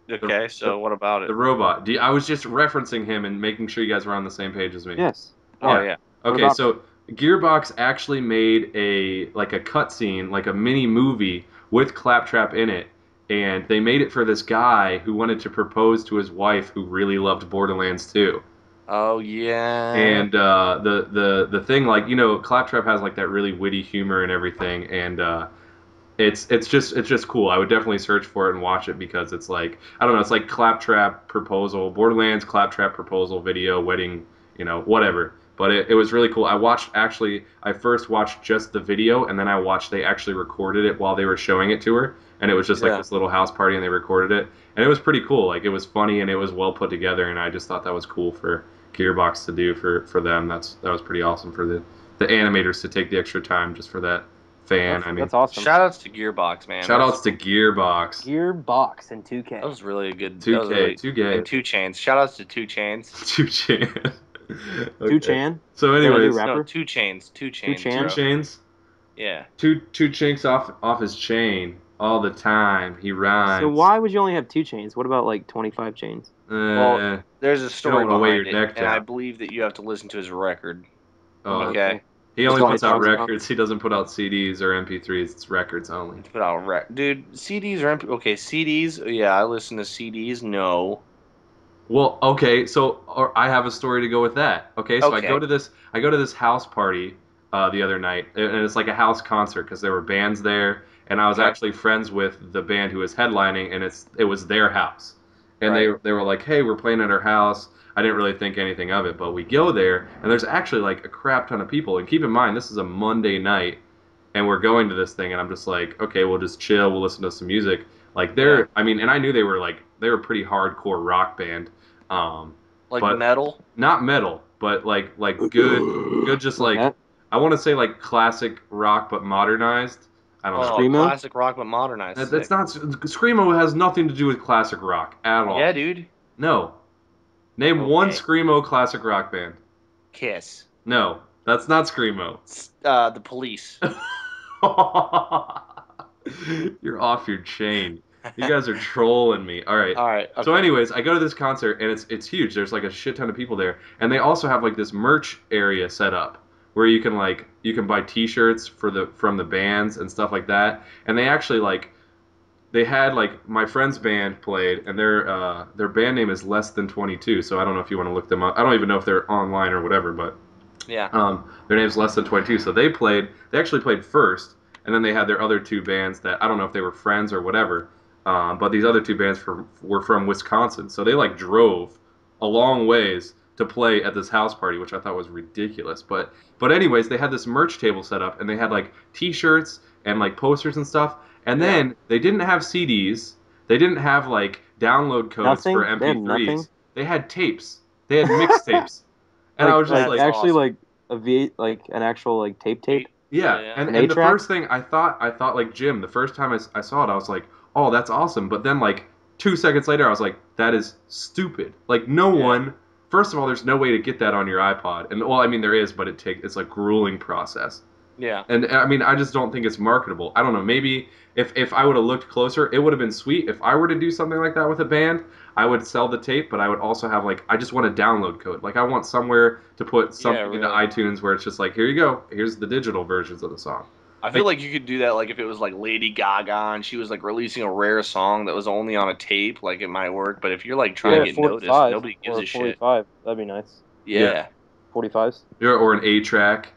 Okay, so what about it? the robot. I was just referencing him and making sure you guys were on the same page as me. Yes. Oh, yeah. yeah. What Okay, about so Gearbox actually made a cutscene, like a mini movie with Claptrap in it, and they made it for this guy who wanted to propose to his wife who really loved Borderlands 2. Oh, yeah. And the thing, like, you know, Claptrap has like that really witty humor and everything, and it's just cool. I would definitely search for it and watch it because it's like, I don't know, it's like Claptrap proposal, Borderlands Claptrap proposal video, wedding, you know, whatever. But it was really cool. I first watched just the video, and then they actually recorded it while they were showing it to her, and it was just like Yeah. this little house party, and they recorded it, and it was pretty cool. Like, it was funny and it was well put together, and I just thought that was cool for Gearbox to do for them. That was pretty awesome for the animators to take the extra time just for that fan. That's awesome. Shoutouts to Gearbox, man. Shoutouts to Gearbox. Gearbox and 2K. That was really a good. 2K, 2K. And 2 Chains. Shoutouts to 2 Chains. 2Chan. Two Chan? So, Is that a new anyways, rapper? No, 2 Chains. 2 Chains. Chan? 2 bro. chains, Yeah. two chinks off his chain all the time. He rhymes. So why would you only have 2 chains? What about like 25 chains? Well, There's a story wanna weigh behind your it, neck and I down. believe that you have to listen to his record. oh, Okay. he only That's puts why out he talks about- records. He doesn't put out CDs or MP3s. It's records only. Put out dude. CDs or okay? CDs. Yeah, I listen to CDs. No. Well, okay, so I have a story to go with that. Okay, so Okay. I go to this house party the other night, and it's like a house concert because there were bands there, and I was Okay. actually friends with the band who was headlining, and it was their house, and Right. they were like, hey, we're playing at our house. I didn't really think anything of it, but we go there, and there's actually like a crap ton of people, and keep in mind this is a Monday night, and we're going to this thing, and I'm just like, okay, we'll just chill, we'll listen to some music. Like Yeah. I mean, and I knew they were a pretty hardcore rock band. Like But- metal. Not metal, but like good, just like that? I want to say like classic rock, but modernized. I don't know. Oh, Screamo? classic rock but modernized. That's not Screamo has nothing to do with classic rock at all. Yeah, dude. No, Name one Okay. Screamo classic rock band. Kiss. No, that's not Screamo. The Police. You're off your chain. You guys are trolling me. All right. All right. Okay. So, anyways, I go to this concert and it's huge. There's like a shit ton of people there, and they also have like this merch area set up where you can buy T-shirts from the bands and stuff like that. And they actually they had like my friend's band played, and their band name is Less Than 22. So I don't know if you want to look them up. I don't even know if they're online or whatever, but Yeah. their name's Less Than 22. So they played. They actually played first, and then they had their other two bands that I don't know if they were friends or whatever. But these other two bands were from Wisconsin, so they like drove a long ways to play at this house party, which I thought was ridiculous. But anyways, they had this merch table set up, and they had like T-shirts and like posters and stuff. And then they didn't have CDs. They didn't have like download codes Nothing? for They had MP3s. nothing? They had tapes. They had Like, and I was just like That's actually awesome. like a V, like an actual like tape. Yeah, Yeah. and An and the 8-track? first thing I thought like Jim, the first time I saw it, I was like, oh, that's awesome. But then like 2 seconds later, I was like, that is stupid. Like no Yeah. one. First of all, there's no way to get that on your iPod, and well, I mean there is, but it's a grueling process. Yeah. And I mean, I just don't think it's marketable. I don't know. Maybe if I would have looked closer, it would have been sweet. If I were to do something like that with a band, I would sell the tape, but I would also have like I just want a download code. Like I want somewhere to put something into really. iTunes where it's just like, here you go. Here's the digital versions of the song. I feel like you could do that like if it was like Lady Gaga and she was like releasing a rare song that was only on a tape, like it might work. But if you're like trying to get noticed, 45 nobody gives or a shit. 45. That'd be nice. Yeah. 45s. Or an A track.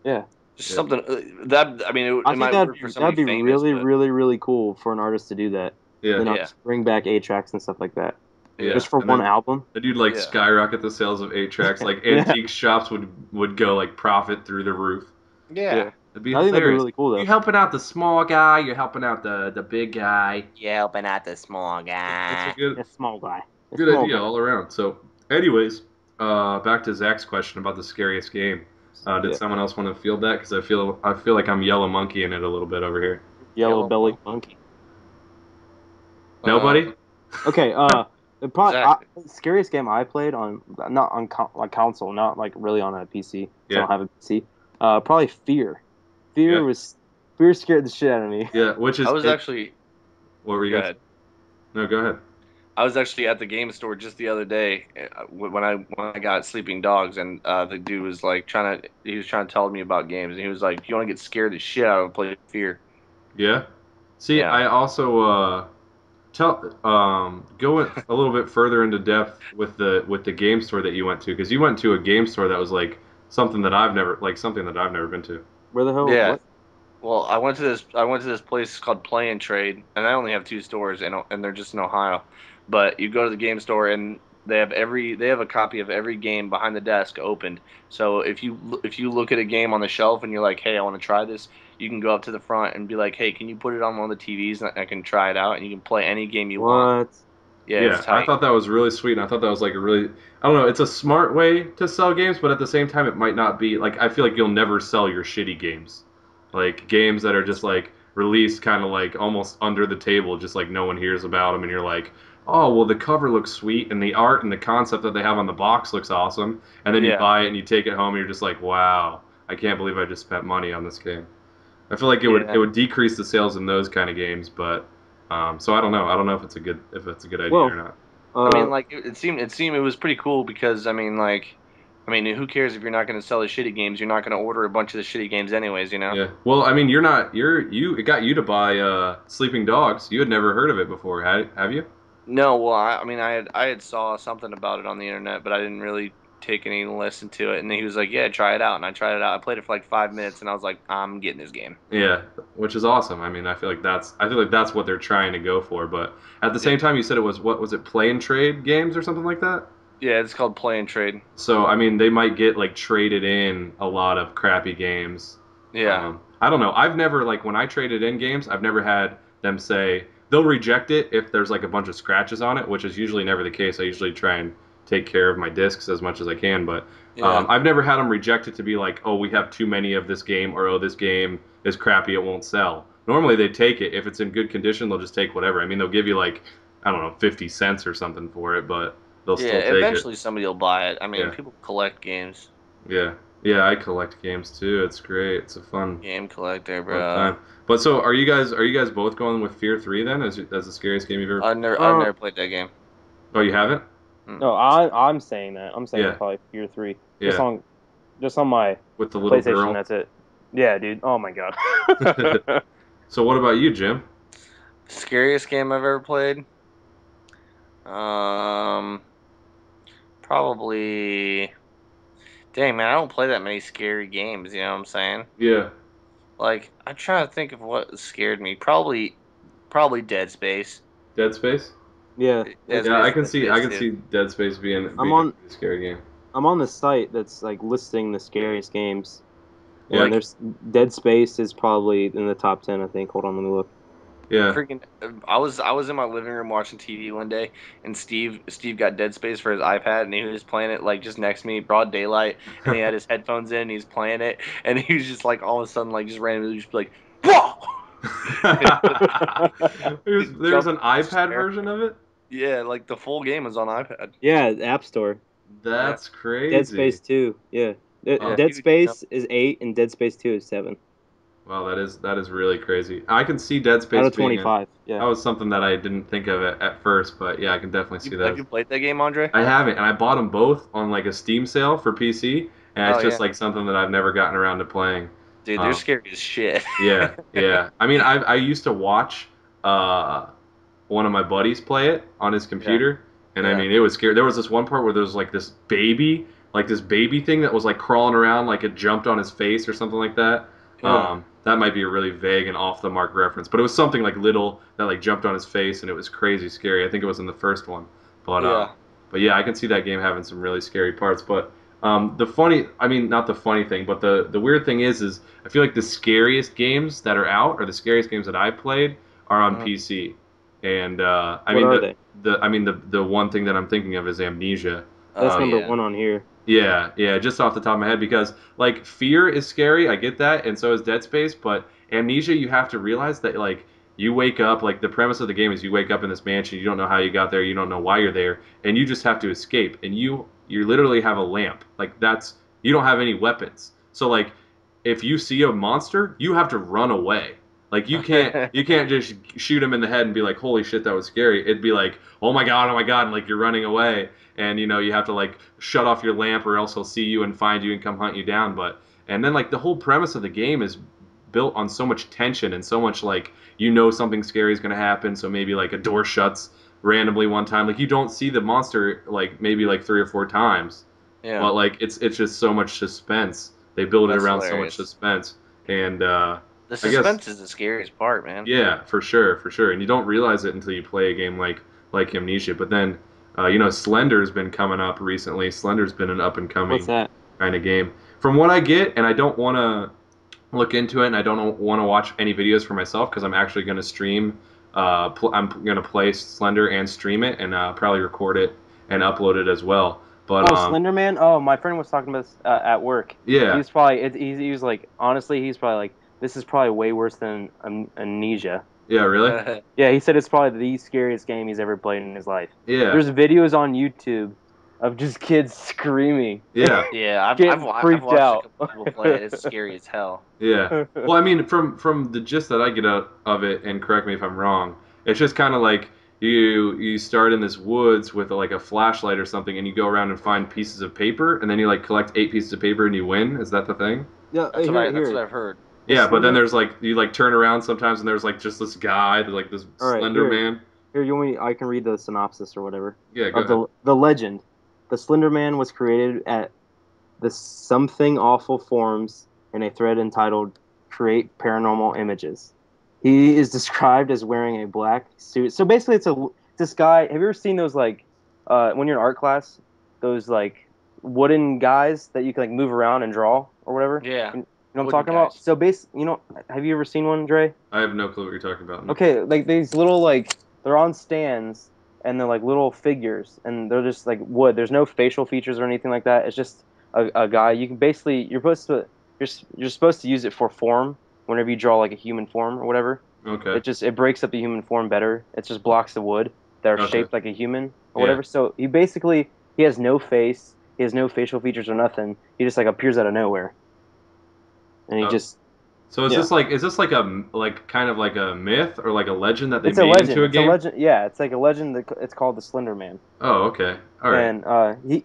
Yeah. Just Yeah. something that I mean, it I might think that'd work for be, somebody that'd be famous. really, but, really, really cool for an artist to do that. Yeah. Then I'll Yeah. just bring back 8-tracks and stuff like that. Yeah. Just for And one then- album. Then you'd like Yeah. skyrocket the sales of 8 tracks. Like Yeah. antique shops would go like profit through the roof. Yeah. It'd be I think that'd be hilarious. really cool though. You're helping out the small guy. You're helping out the big guy. Yeah, helping out the small It's guy. a good A small guy. A good small idea guy. all around. So, anyways, back to Zach's question about the scariest game. Did Yeah. someone else want to field that? Because I feel like I'm yellow monkey in it a little bit over here. Yellow belly monkey. Nobody? Okay, probably Zach. scariest game I played on not on like console, not like really on a PC. Yeah. I don't have a PC. Probably Fear. Fear scared the shit out of me. Yeah. Which is I was actually what were you go guys? ahead. No, go ahead. I was actually at the game store just the other day when I got Sleeping Dogs, and the dude was like trying to tell me about games, and he was like, "You want to get scared the shit out of play Fear?" Yeah. See, Yeah. I also go a little bit further into depth with the game store that you went to, because you went to a game store that was like something that I've never been to. Where the hell? Yeah. What? Well, I went to this place called Play and Trade, and I only have 2 stores, and they're just in Ohio. But you go to the game store, and they have a copy of every game behind the desk opened. So if you look at a game on the shelf and you're like, hey, I want to try this, you can go up to the front and be like, hey, can you put it on one of the TVs and I can try it out, and you can play any game you want. What? Yeah, Yeah, it's tight. I thought that was really sweet, and I thought that was like a really, I don't know, it's a smart way to sell games, but at the same time, it might not be, like, I feel like you'll never sell your shitty games. Like, games that are just, like, released kind of, like, almost under the table, just, like, no one hears about them, and you're like, oh, well, the cover looks sweet, and the art and the concept that they have on the box looks awesome, and then you Yeah. buy it, and you take it home, and you're just like, wow, I can't believe I just spent money on this game. I feel like it Yeah. would decrease the sales in those kind of games, but... so I don't know if it's a good idea Well, or not. I mean, like it seemed it was pretty cool because I mean, who cares if you're not going to sell the shitty games? You're not going to order a bunch of the shitty games anyways, you know? Yeah. Well, I mean, it got you to buy Sleeping Dogs. You had never heard of it before, have you? No, well, I mean, I had saw something about it on the internet, but I didn't really take any listen to it. And he was like, "Yeah, try it out." And I tried it out. I played it for like 5 minutes, and I was like, "I'm getting this game." Yeah, which is awesome. I mean, I feel like that's what they're trying to go for. But at the same time, you said it was what was it, Play and Trade games or something like that? Yeah, it's called Play and Trade. So I mean, they might get like traded in a lot of crappy games. Yeah. I don't know. I've never like when I traded in games, I've never had them say they'll reject it if there's like a bunch of scratches on it, which is usually never the case. I usually try and take care of my discs as much as I can, but Yeah. I've never had them reject it to be like, oh, we have too many of this game, or oh, this game is crappy, it won't sell. Normally they take it. If it's in good condition, they'll just take whatever. I mean, they'll give you like, I don't know, 50 cents or something for it, but they'll Yeah, still take eventually somebody will buy it. I mean, Yeah. people collect games. it. Yeah, I collect games too. It's great. It's a Game collector, fun bro. time. But so, are you guys both going with Fear 3 then as the scariest game you've ever? I've never played that game. Oh, you haven't? No, I'm saying that. I'm saying Yeah. probably Fear 3. Yeah. Just on my With the little PlayStation. girl. That's it. Yeah, dude. Oh my god. So what about you, Jim? Scariest game I've ever played? Um, Probably. Dang, man, I don't play that many scary games. You know what I'm saying? Yeah. Like, I'm trying to think of what scared me. Probably Dead Space. Dead Space? Yeah. Dead Yeah, Space, I can Dead see I Space can 2. see Dead Space being I'm a on pretty scary game. I'm on the site that's like listing the scariest games. Yeah. And there's Dead Space is probably in the top 10, I think. Hold on, let me look. Yeah. Freaking, I was in my living room watching TV one day, and Steve got Dead Space for his iPad, and he was playing it like just next to me, broad daylight, and he had his headphones in, and he's playing it, and he was just like all of a sudden like just randomly just be like, whoa! There's an Jumped iPad scared. version of it? Yeah, like the full game was on iPad. Yeah, App Store. That's Dead crazy. Space 2. Yeah. Yeah, Dead huge Space is 8 and Dead Space 2 is 7 Wow, that is really crazy. I can see Dead Space out of being 25. that Yeah. was something that I didn't think of at first, but yeah, I can definitely see Have that. you played that game, Andre? I haven't, and I bought them both on like a Steam sale for PC, and it's Oh just yeah, like something that I've never gotten around to playing. dude, they're Um, scary as shit. yeah. I mean, I used to watch uh, one of my buddies play it on his Yeah, computer, and I yeah. mean, it was scary. There was this one part where there was like this baby thing that was like crawling around, like it jumped on his face or something like that. Yeah. That might be a really vague and off the mark reference, but it was something like little that like jumped on his face, and it was crazy scary. I think it was in the first one, Yeah. but yeah, I can see that game having some really scary parts. But I mean, not the funny thing, but the weird thing is I feel like the scariest games that are out, or the scariest games that I played, are on Mhm. PC. And I What mean are they? the one thing that I'm thinking of is Amnesia. That's Oh number yeah. 1 on here. Yeah, just off the top of my head, because like Fear is scary, I get that, and so is Dead Space, but Amnesia, you have to realize that like you wake up, like the premise of the game is you wake up in this mansion, you don't know how you got there, you don't know why you're there, and you just have to escape, and you literally have a lamp, like you don't have any weapons, so like if you see a monster, you have to run away. Like you can't just shoot him in the head and be like, holy shit, that was scary. It'd be like, oh my god, and like you're running away, and you have to like shut off your lamp or else he'll see you and find you and come hunt you down. And then like the whole premise of the game is built on so much tension and so much like something scary is gonna happen, so maybe like a door shuts randomly one time. Like you don't see the monster like maybe like 3 or 4 times, Yeah. but like it's just so much suspense. They build it That's around so much hilarious. suspense, and The I guess suspense is the scariest part, man. yeah, for sure, and you don't realize it until you play a game like Amnesia. But then, Slender's been coming up recently. Slender's been an up and What's coming that? kind of game. From what I get, and I don't want to look into it, and I don't want to watch any videos for myself because I'm actually going to stream. I'm going to play Slender and stream it, and probably record it and upload it as well. But Oh, Slender Man. Oh, my friend was talking about this at work. yeah, He was like, honestly, he's probably like, this is probably way worse than Amnesia. yeah, really, Yeah, he said it's probably the scariest game he's ever played in his life. yeah, There's videos on YouTube of just kids screaming, yeah. Yeah, getting I've freaked watched a out. couple people play it. It's scary as hell. Yeah. Well, I mean, from the gist that I get out of it, and correct me if I'm wrong, it's just kind of like you start in this woods with like a flashlight or something, and you go around and find pieces of paper, and then you like collect 8 pieces of paper and you win. Is that the thing? Yeah, That's here. what I've heard. Yeah, but then Slender- there's like you like turn around sometimes, and there's like just this guy, like this All right, Slender here. Man. Here, you want me? I can read the synopsis or whatever. Yeah, go Of ahead. the legend. The Slender Man was created at the Something Awful Forums in a thread entitled "Create Paranormal Images." He is described as wearing a black suit. So basically, this guy. Have you ever seen those like when you're in art class, those like wooden guys that you can like move around and draw or whatever? Yeah. You know what I'm Wooden talking about? guys. So have you ever seen one, Dre? I have no clue what you're talking about. Okay, like these little like they're on stands and they're like little figures and they're just like wood. There's no facial features or anything like that. It's just a guy. You can basically you're supposed to use it for form whenever you draw like a human form or whatever. Okay. It breaks up the human form better. It just blocks the wood. that are Okay. shaped like a human or Yeah. whatever. So he has no face, he has no facial features or nothing. He just like appears out of nowhere, and he Oh. just So is Yeah. this like a kind of like a myth or like a legend that they it's a made legend. into a It's game? a legend. Yeah, it's like a legend. It's called the Slender Man. Oh, okay. All right. And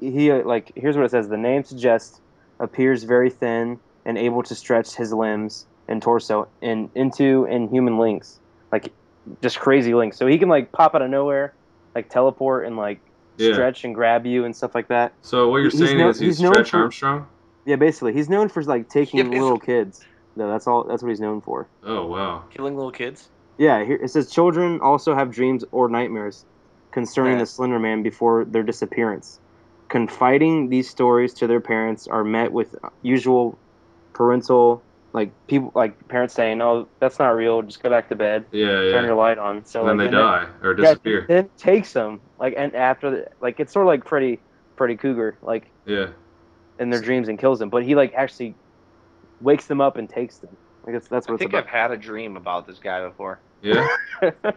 he like here's what it says. The name suggests appears very thin and able to stretch his limbs and torso into inhuman lengths, like just crazy lengths. So he can like pop out of nowhere, like teleport and like Yeah. stretch and grab you and stuff like that. So what you're saying is he's known Stretch for Armstrong? yeah, basically he's known for like taking Yeah, basically. little kids. No, that's all. That's what he's known for. Oh, wow. Killing little kids. Yeah, here it says children also have dreams or nightmares concerning Yeah. the Slender Man before their disappearance. Confiding these stories to their parents are met with usual parental parents saying, "Oh, that's not real. Just go back to bed. Yeah, Turn yeah. your light on." So And then like they die or yeah, disappear. then it takes them like and after like it's sort of like Freddy Cougar like Yeah. in their dreams and kills them, but he like actually wakes them up and takes them. Like that's I what it's think about. I've had a dream about this guy before. Yeah.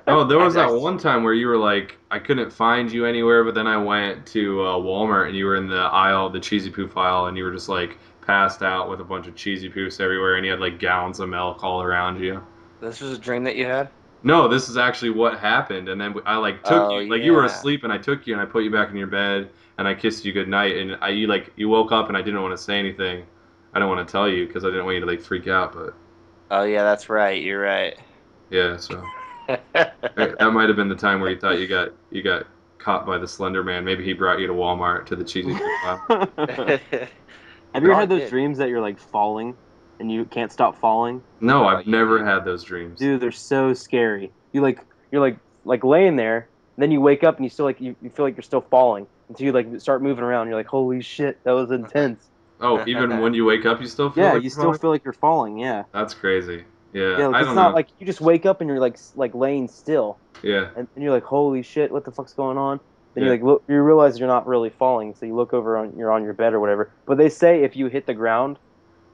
Oh, there was I- that one time where you were like, I couldn't find you anywhere, but then I went to Walmart and you were in the aisle, the cheesy poof aisle, and you were just like passed out with a bunch of cheesy poofs everywhere, and you had like gallons of milk all around you. This was a dream that you had? No, this is actually what happened, and then I like took Oh, you, like you were yeah. asleep, and I took you and I put you back in your bed, and I kissed you goodnight, and you woke up, and I didn't want to say anything. I didn't want to tell you because I didn't want you to like freak out, but Oh yeah, that's right. You're right. yeah, so. That might have been the time where you thought you got caught by the Slender Man. Maybe he brought you to Walmart to the cheesy food aisle. Have you ever Oh, had those yeah. dreams that you're like falling and you can't stop falling? No, Oh, I've yeah, never dude. had those dreams. Dude, they're so scary. You're like laying there, then you wake up and you still like you feel like you're still falling until you like start moving around. You're like, holy shit, that was intense. Oh, even when you wake up, you still feel Yeah, like you you're still falling? feel like you're falling. Yeah, That's crazy. Yeah, yeah. Like, I it's don't not know. like you just wake up and you're like laying still, Yeah, and you're like, holy shit, what the fuck's going on? Then Yeah. you like look, you realize you're not really falling, so you look over you're on your bed or whatever. But they say if you hit the ground,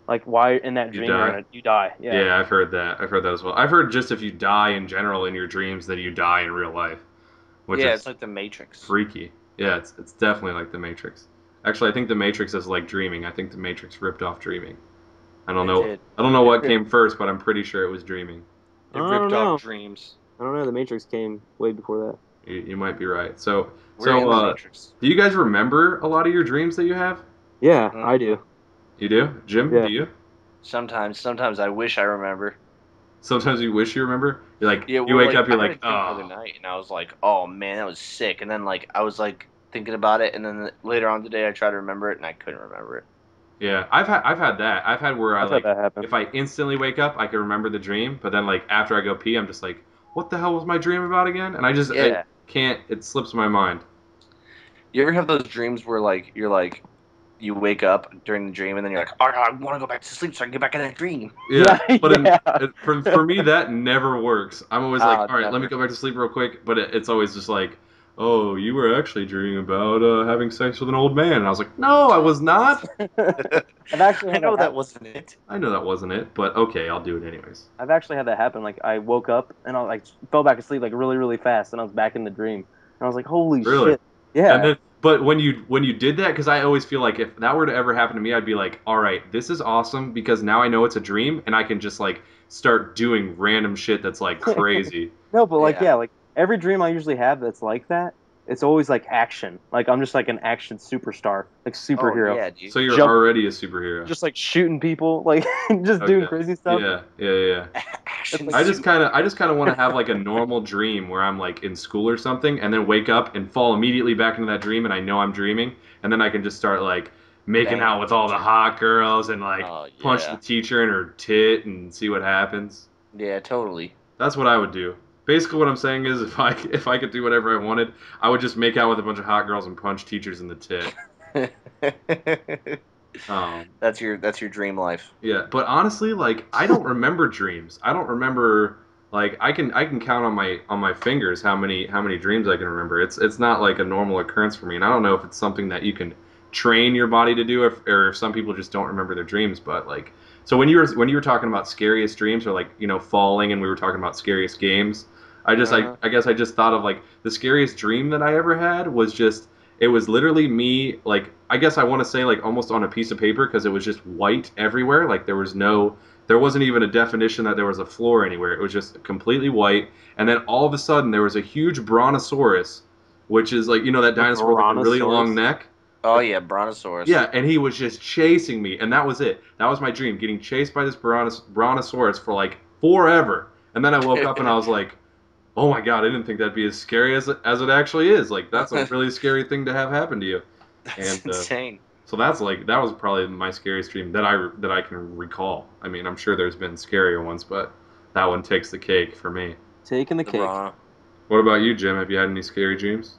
like why in that You dream die. you die. Yeah. yeah, I've heard that. I've heard that as well. I've heard just if you die in general in your dreams, that you die in real life, which Yeah, is it's like the Matrix. freaky. Yeah, it's definitely like the Matrix. Actually, I think the Matrix is like dreaming. I think the Matrix ripped off dreaming. I don't It know. did. I don't know what came first, but I'm pretty sure it was dreaming. It I don't ripped know. off dreams. I don't know. The Matrix came way before that. You might be right. So, We're in the so Matrix. do you guys remember a lot of your dreams that you have? Yeah, I do. You do, Jim? Yeah. Do you? Sometimes I wish I remember. Sometimes you wish you remember. You're like, Yeah, you well, wake up, you're I had a like, dream the other oh, night, and I was like, "Oh man, that was sick." And then like I was like thinking about it, and then later on today I tried to remember it, and I couldn't remember it. yeah. I've had that. I've had where I I've like, had that happen. if I instantly wake up, I can remember the dream, but then like after I go pee, I'm just like, what the hell was my dream about again? And I just I Yeah. can't. It slips my mind. You ever have those dreams where like you're like you wake up during the dream, and then you're like, "Oh, I want to go back to sleep so I can get back in that dream." Yeah, Yeah, but yeah. for me that never works. I'm always like, all right, let me Never. go back to sleep real quick. But it's always just like, oh, you were actually dreaming about having sex with an old man. And I was like, no, I was not. I've actually I had know that that happen. wasn't it. I know that wasn't it, but okay, I'll do it anyways. I've actually had that happen. Like I woke up and I like fell back asleep like really really fast, and I was back in the dream. And I was like, holy Really? shit. Yeah. And then, but when you did that, because I always feel like if that were to ever happen to me, I'd be like, all right, this is awesome because now I know it's a dream and I can just like start doing random shit that's like crazy. No, but like Yeah. like every dream I usually have that's like that, it's always like action. Like I'm just like an action superstar, like superhero. Oh yeah, dude. So you're Jump- already a superhero. Just like shooting people, like just doing Okay. crazy stuff. Yeah. Action I just suit. kind of want to have like a normal dream where I'm like in school or something, and then wake up and fall immediately back into that dream, and I know I'm dreaming, and then I can just start like making Bang. out with all the hot girls and like Oh, punch yeah. the teacher in her tit and see what happens. Yeah, totally. That's what I would do. Basically, what I'm saying is, if I could do whatever I wanted, I would just make out with a bunch of hot girls and punch teachers in the tit. That's your dream life. Yeah, but honestly, like I don't remember dreams. I don't remember like I can count on my fingers how many dreams I can remember. It's not like a normal occurrence for me, and I don't know if it's something that you can train your body to do, or if some people just don't remember their dreams. But like, so when you were talking about scariest dreams or like falling, and we were talking about scariest games, I guess I just thought of like the scariest dream that I ever had was just it was literally me like I guess I want to say like almost on a piece of paper because it was just white everywhere. Like there wasn't even a definition that there was a floor anywhere. It was just completely white. And then all of a sudden there was a huge brontosaurus, which is like that dinosaur with like a really long neck. Oh yeah, Brontosaurus. Yeah, and he was just chasing me, and that was it. That was my dream, getting chased by this brontosaurus for like forever. And then I woke up and I was like, "Oh my god, I didn't think that'd be as scary as it actually is. Like that's a really scary thing to have happen to you." That's And insane. so that was probably my scariest dream that I can recall. I mean, I'm sure there's been scarier ones, but that one takes the cake for me. Taking the The cake. Bronto. What about you, Jim? Have you had any scary dreams?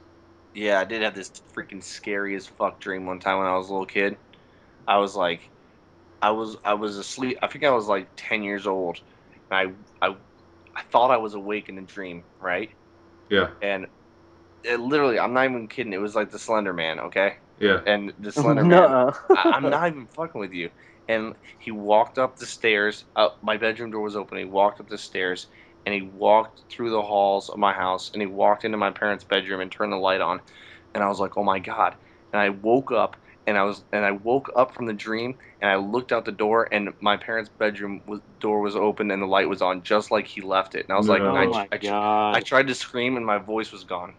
Yeah, I did have this freaking scary as fuck dream one time when I was a little kid. I was like, I was asleep. I think I was like 10 years old, and I thought I was awake in a dream, right? Yeah, And it literally, I'm not even kidding. It was like the Slender Man, okay? yeah. And the Slender Man, Nuh-uh. I'm not even fucking with you. And he walked up the stairs. My bedroom door was open. He walked up the stairs, and he walked through the halls of my house, and he walked into my parents' bedroom and turned the light on. And I was like, "Oh my god!" And I woke up, and I woke up from the dream, and I looked out the door, and my parents' bedroom door was open, and the light was on, just like he left it. And I was like, Oh No. my I god. tried to scream, and my voice was gone.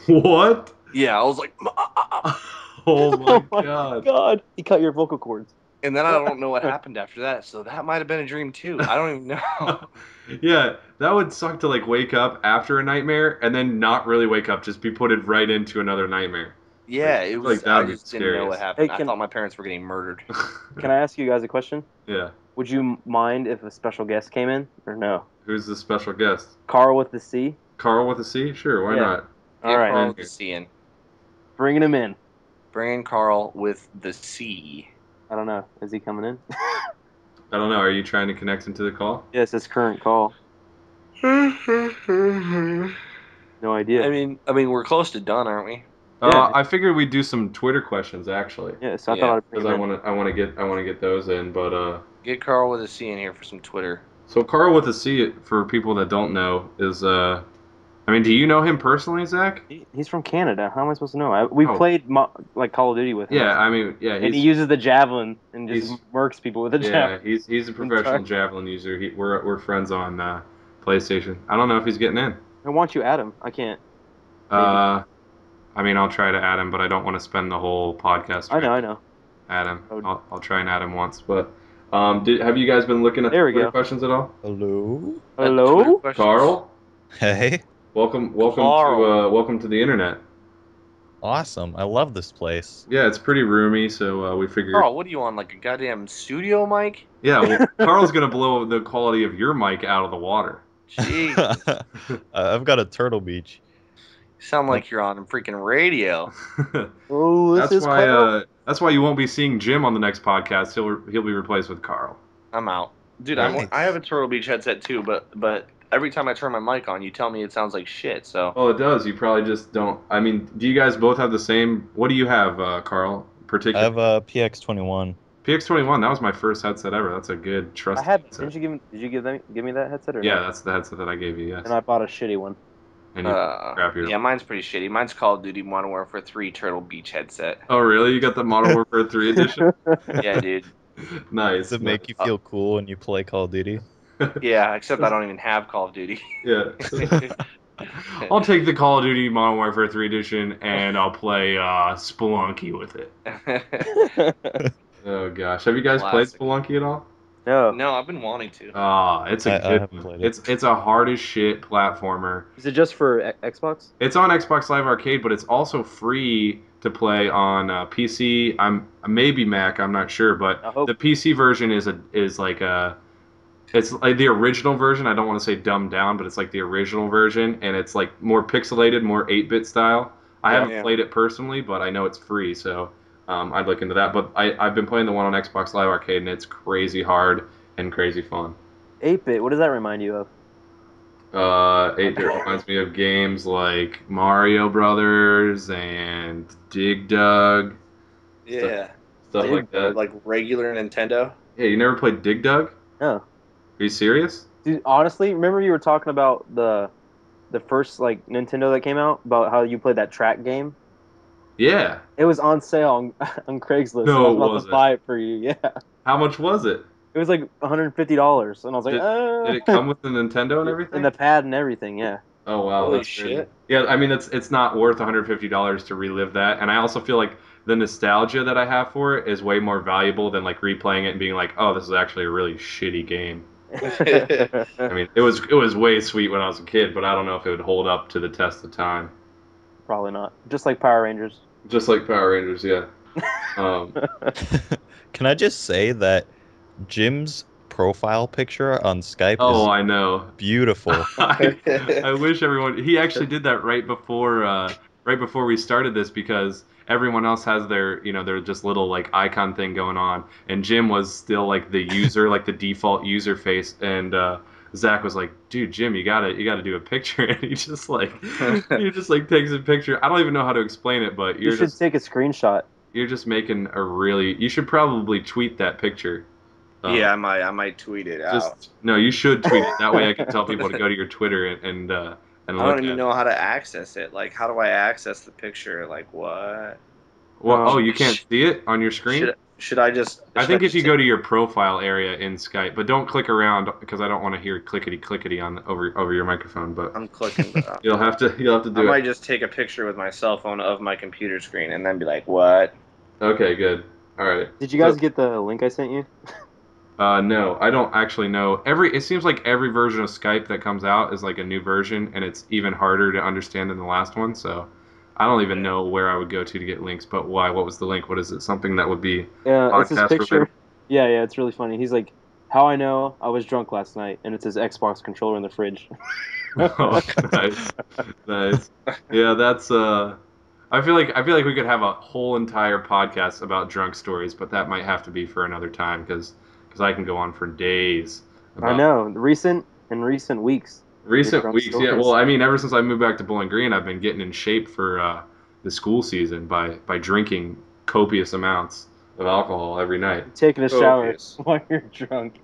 What? Yeah, I was like, Oh my Oh my god. god. He cut your vocal cords. and then I don't know what happened after that. So that might have been a dream too. I don't even know. Yeah, that would suck to like wake up after a nightmare and then not really wake up, just be putted right into another nightmare. Yeah, I it feel was. like that I would be just the didn't know what scariest. happened. Hey, I thought my parents were getting murdered. Can I ask you guys a question? Yeah. Would you mind if a special guest came in or no? Who's the special guest? Carl with the C? Carl with a C? Sure, why Yeah. not? All Get right. Carl with the C in. Bringing him in. Bring in Carl with the C. I don't know. Is he coming in? I don't know. Are you trying to connect into the call? Yes, it's current call. I No idea. mean, we're close to done, aren't we? Yeah. I figured we'd do some Twitter questions actually, Yeah, so I Yeah, thought I'd bring because him in. I want to get those in. But Get Carl with a C in here for some Twitter. so Carl with a C for people that don't know is I mean, do you know him personally, Zach? He's from Canada. How am I supposed to know? We Oh. played like Call of Duty with him. Yeah, I mean, yeah, And he he's uses the javelin and just he's- murks people with the yeah, javelin. he's a professional javelin user. We're friends on PlayStation. I don't know if he's getting in. I want you add him. I can't. I mean, I'll try to add him, but I don't want to spend the whole podcast. I trying know. to Add him. Oh. I'll try and add him once. But have you guys been looking at There the we Twitter go. questions at all? Hello. Hello? Twitter questions? Carl, Hey. welcome Carl. to the internet. Awesome. I love this place. Yeah, it's pretty roomy, so we figured. Carl, what are you on? Like a goddamn studio mic? Yeah, well, Carl's gonna blow the quality of your mic out of the water. Jeez. I've got a Turtle Beach. You sound like you're on freaking radio. Oh, this is Carl. That's why you won't be seeing Jim on the next podcast. He'll be replaced with Carl. I'm out. Dude, Nice. I have a Turtle Beach headset too, but every time I turn my mic on, you tell me it sounds like shit, so. Well, it does. You probably just don't. I mean, do you guys both have the same? What do you have, Carl? I Particular have a PX21. PX21. That was my first headset ever. That's a good I trusted had. headset. Did you give me that headset or Yeah, no? that's the headset that I gave you. Yes. And I bought a shitty one. And you crappier. Yeah, mine's pretty shitty. Mine's Call of Duty Modern Warfare 3 Turtle Beach headset. Oh, really? You got the Modern Warfare 3 edition? Yeah, dude. Nice. Does it make you feel cool when you play Call of Duty? Yeah, except I don't even have Call of Duty. Yeah. I'll take the Call of Duty Modern Warfare 3 edition and I'll play Spelunky with it. Oh gosh, have you guys Classic. played Spelunky at all? No. No, I've been wanting to. It's a I good haven't one. played it. It's a hard as shit platformer. Is it just for Xbox? It's on Xbox Live Arcade, but it's also free to play on PC. I'm maybe Mac. I'm not sure, but I hope. the PC version is like it's like the original version. I don't want to say dumbed down, but it's like the original version, and it's like more pixelated, more 8-bit style. I haven't Yeah. played it personally, but I know it's free, so I'd look into that. But I've been playing the one on Xbox Live Arcade, and it's crazy hard and crazy fun. 8-bit. What does that remind you of? 8-bit reminds me of games like Mario Brothers and Dig Dug, Yeah. stuff Dig like that. Like regular Nintendo. Hey, you never played Dig Dug? No. Are you serious? Dude, honestly, remember you were talking about the first like Nintendo that came out about how you played that track game. Yeah. It was on sale on, on Craigslist. No, and I was it about wasn't. to buy it for you. Yeah, How much was it? it was like $150, and I was like, Did it come with the Nintendo and everything? and the pad and everything. Yeah. Oh wow, Holy that's crazy. shit. Yeah, I mean it's not worth $150 to relive that, and I also feel like the nostalgia that I have for it is way more valuable than like replaying it and being like, oh, this is actually a really shitty game. I mean, it was way sweet when I was a kid, but I don't know if it would hold up to the test of time. Probably not. Just like Power Rangers. Just like Power Rangers, yeah. Can I just say that Jim's profile picture on Skype Oh, is I know. beautiful. I wish everyone. He actually did that right before we started this because everyone else has their just little like icon thing going on, and Jim was still like the user, like the default user face, and Zach was like, "Dude, Jim, you gotta do a picture," and he just like takes a picture. I don't even know how to explain it, but You should take a screenshot. you're just making a really. You should probably tweet that picture. Yeah, I might tweet it out. No, you should tweet it. That way, I can tell people to go to your Twitter and I look don't at even it. know how to access it. Like, how do I access the picture? Like, what? Well, you can't see it on your screen. Should I just? I think if you go to your profile area in Skype, but don't click around because I don't want to hear clickety clickety over your microphone. But I'm clicking. But you'll have to do I it. might just take a picture with my cell phone of my computer screen and then be like, what? Okay, good. All right. Did you guys get the link I sent you? No, I don't actually know. It seems like every version of Skype that comes out is like a new version, and it's even harder to understand than the last one. So I don't even know where I would go to get links. But why? What was the link? What is it? Something that would be Yeah, it's his podcast picture. related? Yeah, it's really funny. He's like, "How I know I was drunk last night," and it's his Xbox controller in the fridge. Oh, nice. Yeah, that's I feel like we could have a whole entire podcast about drunk stories, but that might have to be for another time because I can go on for days. I know. Recent weeks. Recent drunk weeks, yeah. stories. Well, I mean, ever since I moved back to Bowling Green, I've been getting in shape for the school season by drinking copious amounts of alcohol every night. Taking a shower Copious. while you're drunk.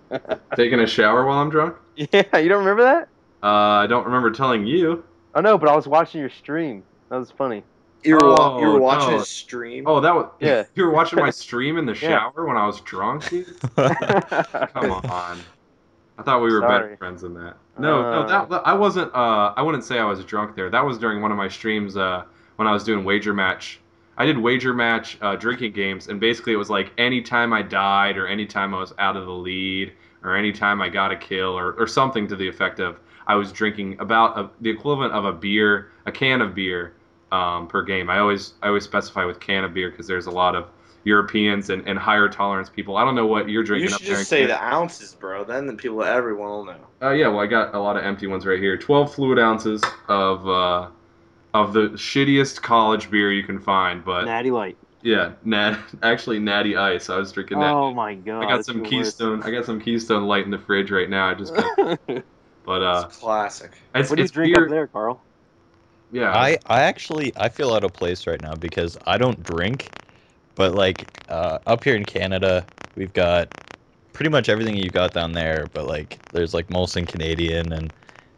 Taking a shower while I'm drunk? Yeah, you don't remember that? I don't remember telling you. Oh no, but I was watching your stream. That was funny. You were, Oh, you were watching no. his stream. Oh, that was Yeah. You were watching my stream in the Yeah. shower when I was drunk, dude? Come on. I thought we were better Sorry. friends than that. No, that I wasn't. I wouldn't say I was drunk there. That was during one of my streams when I was doing wager match. I did wager match drinking games, and basically it was like anytime I died, or anytime I was out of the lead, or anytime I got a kill, or something to the effect of I was drinking about the equivalent of a can of beer per game. I always specify with can of beer because there's a lot of Europeans and higher tolerance people. I don't know what you're drinking You up should there. just say the ounces, bro. Then the people, everyone will know. Yeah, well, I got a lot of empty ones right here. 12 fluid ounces of the shittiest college beer you can find, but Natty Light. yeah, actually Natty Ice. I was drinking that. Oh my god. I got that's some even worse. Keystone. I got some Keystone Light in the fridge right now. I just got, but It's classic. it's What do you it's drink beer. up there, Carl? Yeah, I feel out of place right now because I don't drink, but like up here in Canada, we've got pretty much everything you got down there, but like there's like Molson Canadian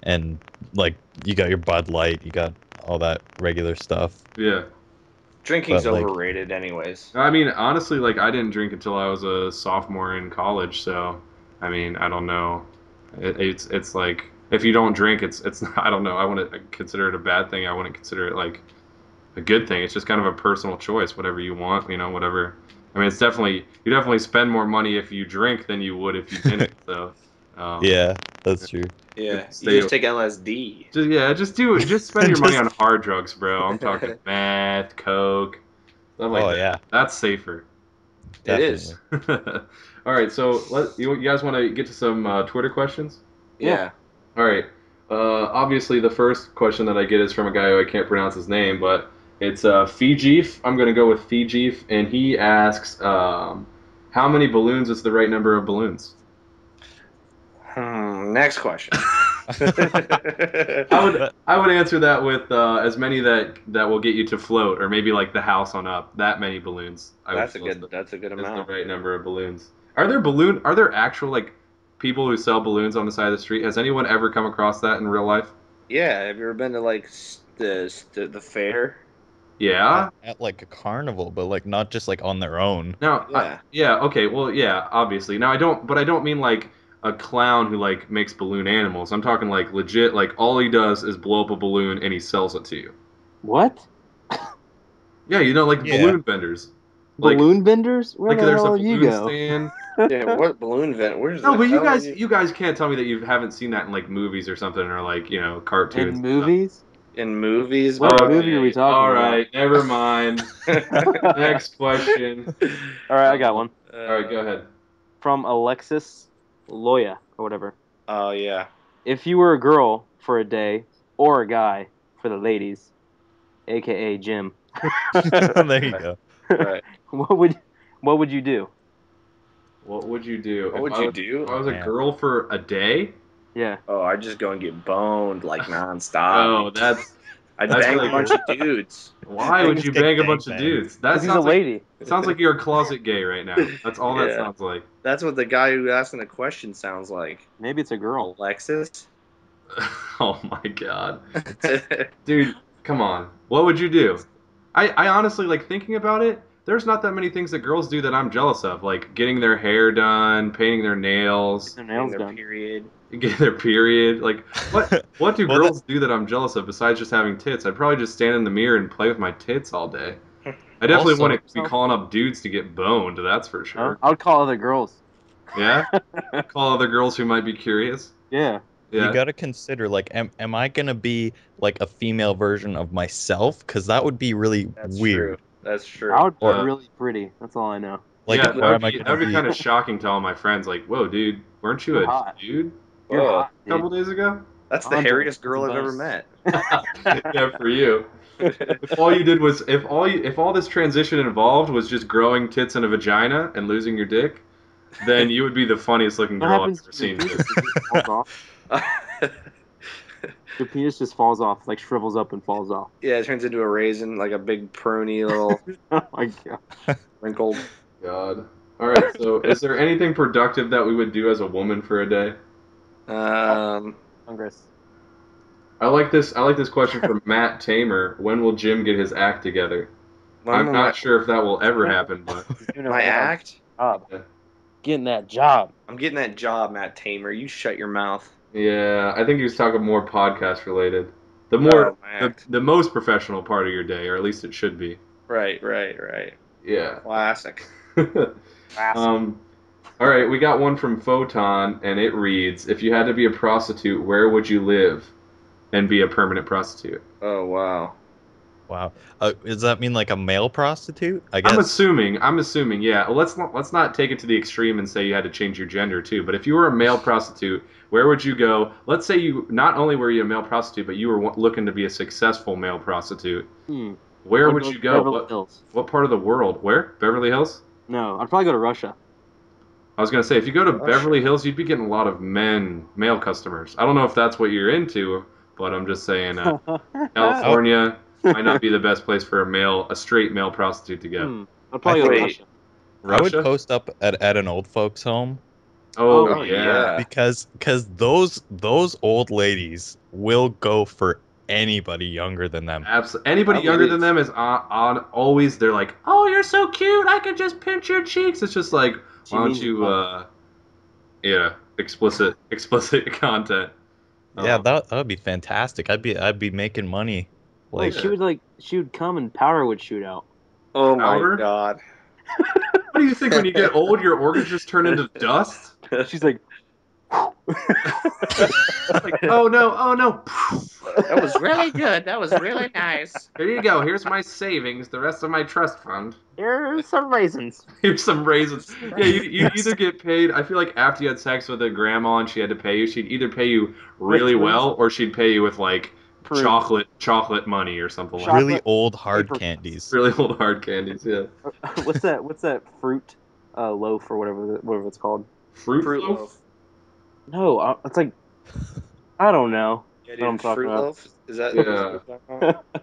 and like you got your Bud Light, you got all that regular stuff. yeah. Drinking's But, like- overrated, anyways. I mean, honestly, like I didn't drink until I was a sophomore in college, so I mean, I don't know. It's like if you don't drink, it's I don't know. I wouldn't consider it a bad thing. I wouldn't consider it like a good thing. It's just kind of a personal choice, whatever you want, whatever. I mean, you definitely spend more money if you drink than you would if you didn't. So Yeah, that's true. Yeah, Stay- you just take LSD. just spend your money Just- on hard drugs, bro. I'm talking meth, coke, stuff like Oh, that. yeah. That's safer. It is. All right, so you guys want to get to some Twitter questions? Yeah. All right. Obviously, the first question that I get is from a guy who I can't pronounce his name, but it's Fijif. I'm going to go with Fijif, and he asks, how many balloons is the right number of balloons? Next question. I would answer that with as many that will get you to float, or maybe like the house on up. That many balloons. That's a good Is amount. the right number of balloons. Are there actual like people who sell balloons on the side of the street? Has anyone ever come across that in real life? Yeah, have you ever been to like the fair? Yeah. At like a carnival, but like not just like on their own. Now, Yeah. yeah, okay, well, yeah, obviously. Now, I don't mean like a clown who like makes balloon animals. I'm talking like legit, like all he does is blow up a balloon and he sells it to you. What? Yeah, you know, like Yeah. balloon vendors. Like, Balloon vendors? Where like the there's a hell did you balloon go? stand. Yeah, what balloon vent? Where's No, the but hell are you you guys can't tell me that you haven't seen that in like movies or something, or like cartoons In and stuff. movies? in movies, What bro? movie are we Okay, talking all about? right, never mind. All Next question. right, I got one All right, go ahead. from Alexis Loya or whatever. Oh yeah. If you were a girl for a day or a guy for the ladies, aka Jim, There you go. Right. what would you do? What would you do What would you if I do? was a Man. girl for a day? Yeah. Oh, I'd just go and get boned like nonstop. Oh, I'd that's bang a like bunch of dudes. why would Just you get bang a bunch of gangbanged. dudes? That Because he's a lady. sounds like you're a closet gay right now. That's all that Yeah. sounds like. That's what the guy who asking the question sounds like. Maybe it's a girl. Alexis. Oh my god. Dude, come on. What would you do? I honestly like thinking about it. There's not that many things that girls do that I'm jealous of, like getting their hair done, painting their nails, Their Getting nails their done. period. getting their period. Like what do Well, girls do that I'm jealous of besides just having tits? I'd probably just stand in the mirror and play with my tits all day. I definitely Also- want to be calling up dudes to get boned, that's for Huh? sure. I would call other girls. Yeah? Call other girls who might be curious. Yeah. Yeah. You gotta consider, like, am I gonna be like a female version of myself? Because that would be really That's weird. true. That's true. I would be Or- really pretty. That's all I know. Like, yeah, or am I that gonna would be be? kind of shocking to all my friends. Like, whoa, dude, weren't you You're a hot. dude You're Whoa. hot, a couple dude. days ago? That's the Andre, hairiest that's girl the I've ever best. met. Yeah, for you. If all you did was if all this transition involved was just growing tits and a vagina and losing your dick, then you would be the funniest looking What girl I've happens ever to your seen. penis? It just falls off. Your penis just falls off, like shrivels up and falls off. Yeah, it turns into a raisin, like a big pruny little Oh my god. wrinkled. God. All right. So, is there anything productive that we would do as a woman for a day? Congress. I like this. I like this question from Matt Tamer. When will Jim get his act together? when I'm will not sure if that will ever happen, but He's doing a my really hard act? job. yeah. Getting that job. I'm getting that job, Matt Tamer. You shut your mouth. Yeah, I think he was talking more podcast related. The more Oh, my act. the most professional part of your day, or at least it should be. Right. Yeah. Classic. All right, we got one from Photon, and it reads: If you had to be a prostitute, where would you live and be a permanent prostitute? Oh wow. Wow. Does that mean like a male prostitute? I guess. I'm assuming, yeah. Well, let's not take it to the extreme and say you had to change your gender too. But if you were a male prostitute, where would you go? Let's say you not only were you a male prostitute, but you were looking to be a successful male prostitute. Where I'd would go you to go? Beverly Hills. What part of the world? Where? Beverly Hills? No, I'd probably go to Russia. I was gonna say if you go to Russia. Beverly Hills, you'd be getting a lot of male customers. I don't know if that's what you're into, but I'm just saying California might not be the best place for a straight male prostitute to go. I'd probably go to Wait. Russia. I would Russia? post up at an old folks' home Oh, Oh, yeah. yeah. because those old ladies will go for anybody younger than them. Absolutely. Anybody I younger believe. than them is on always. They're like, "Oh, you're so cute. I could just pinch your cheeks." It's just like, She why don't means you? Yeah, explicit content. Yeah, that would be fantastic. I'd be making money. Like Like she would come and powder would shoot out. Oh Powder? my god. What do you think when you get old, your organs just turn into dust? She's like, Like, oh no. That was really good. That was really nice. Here you go. Here's my savings. The rest of my trust fund. here's some raisins. Here's some raisins. Yeah, you either get paid. I feel like after you had sex with a grandma and she had to pay you, she'd either pay you really With well or she'd pay you with like Fruit. chocolate money or something like really Chocolate old hard paper- candies. that. Really old hard candies. Yeah. What's that fruit loaf or whatever it's called? Fruit Fruit loaf. loaf. No, it's like I don't know. Yeah, What I'm dude, talking fruit about. loaf. Is that? Yeah.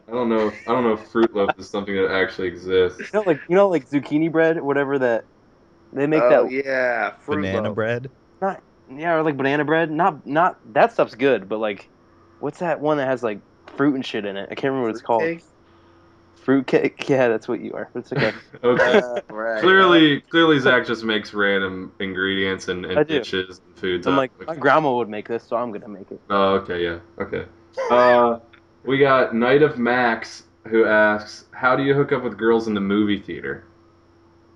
I don't know. I don't know if fruit loaf is something that actually exists. like zucchini bread, whatever that they make Oh that yeah, fruit Banana loaf. bread. not or like banana bread. Not that stuff's good, but like What's that one that has like fruit and shit in it? I can't remember what it's called. Fruitcake? Fruitcake. Yeah, that's what you are. It's okay. Okay. Right. Clearly, Zach just makes random ingredients and I do. dishes and foods I'm up. like, my grandma would make this, so I'm gonna make it. Oh, okay, yeah, okay. We got Night of Max who asks, "How do you hook up with girls in the movie theater?"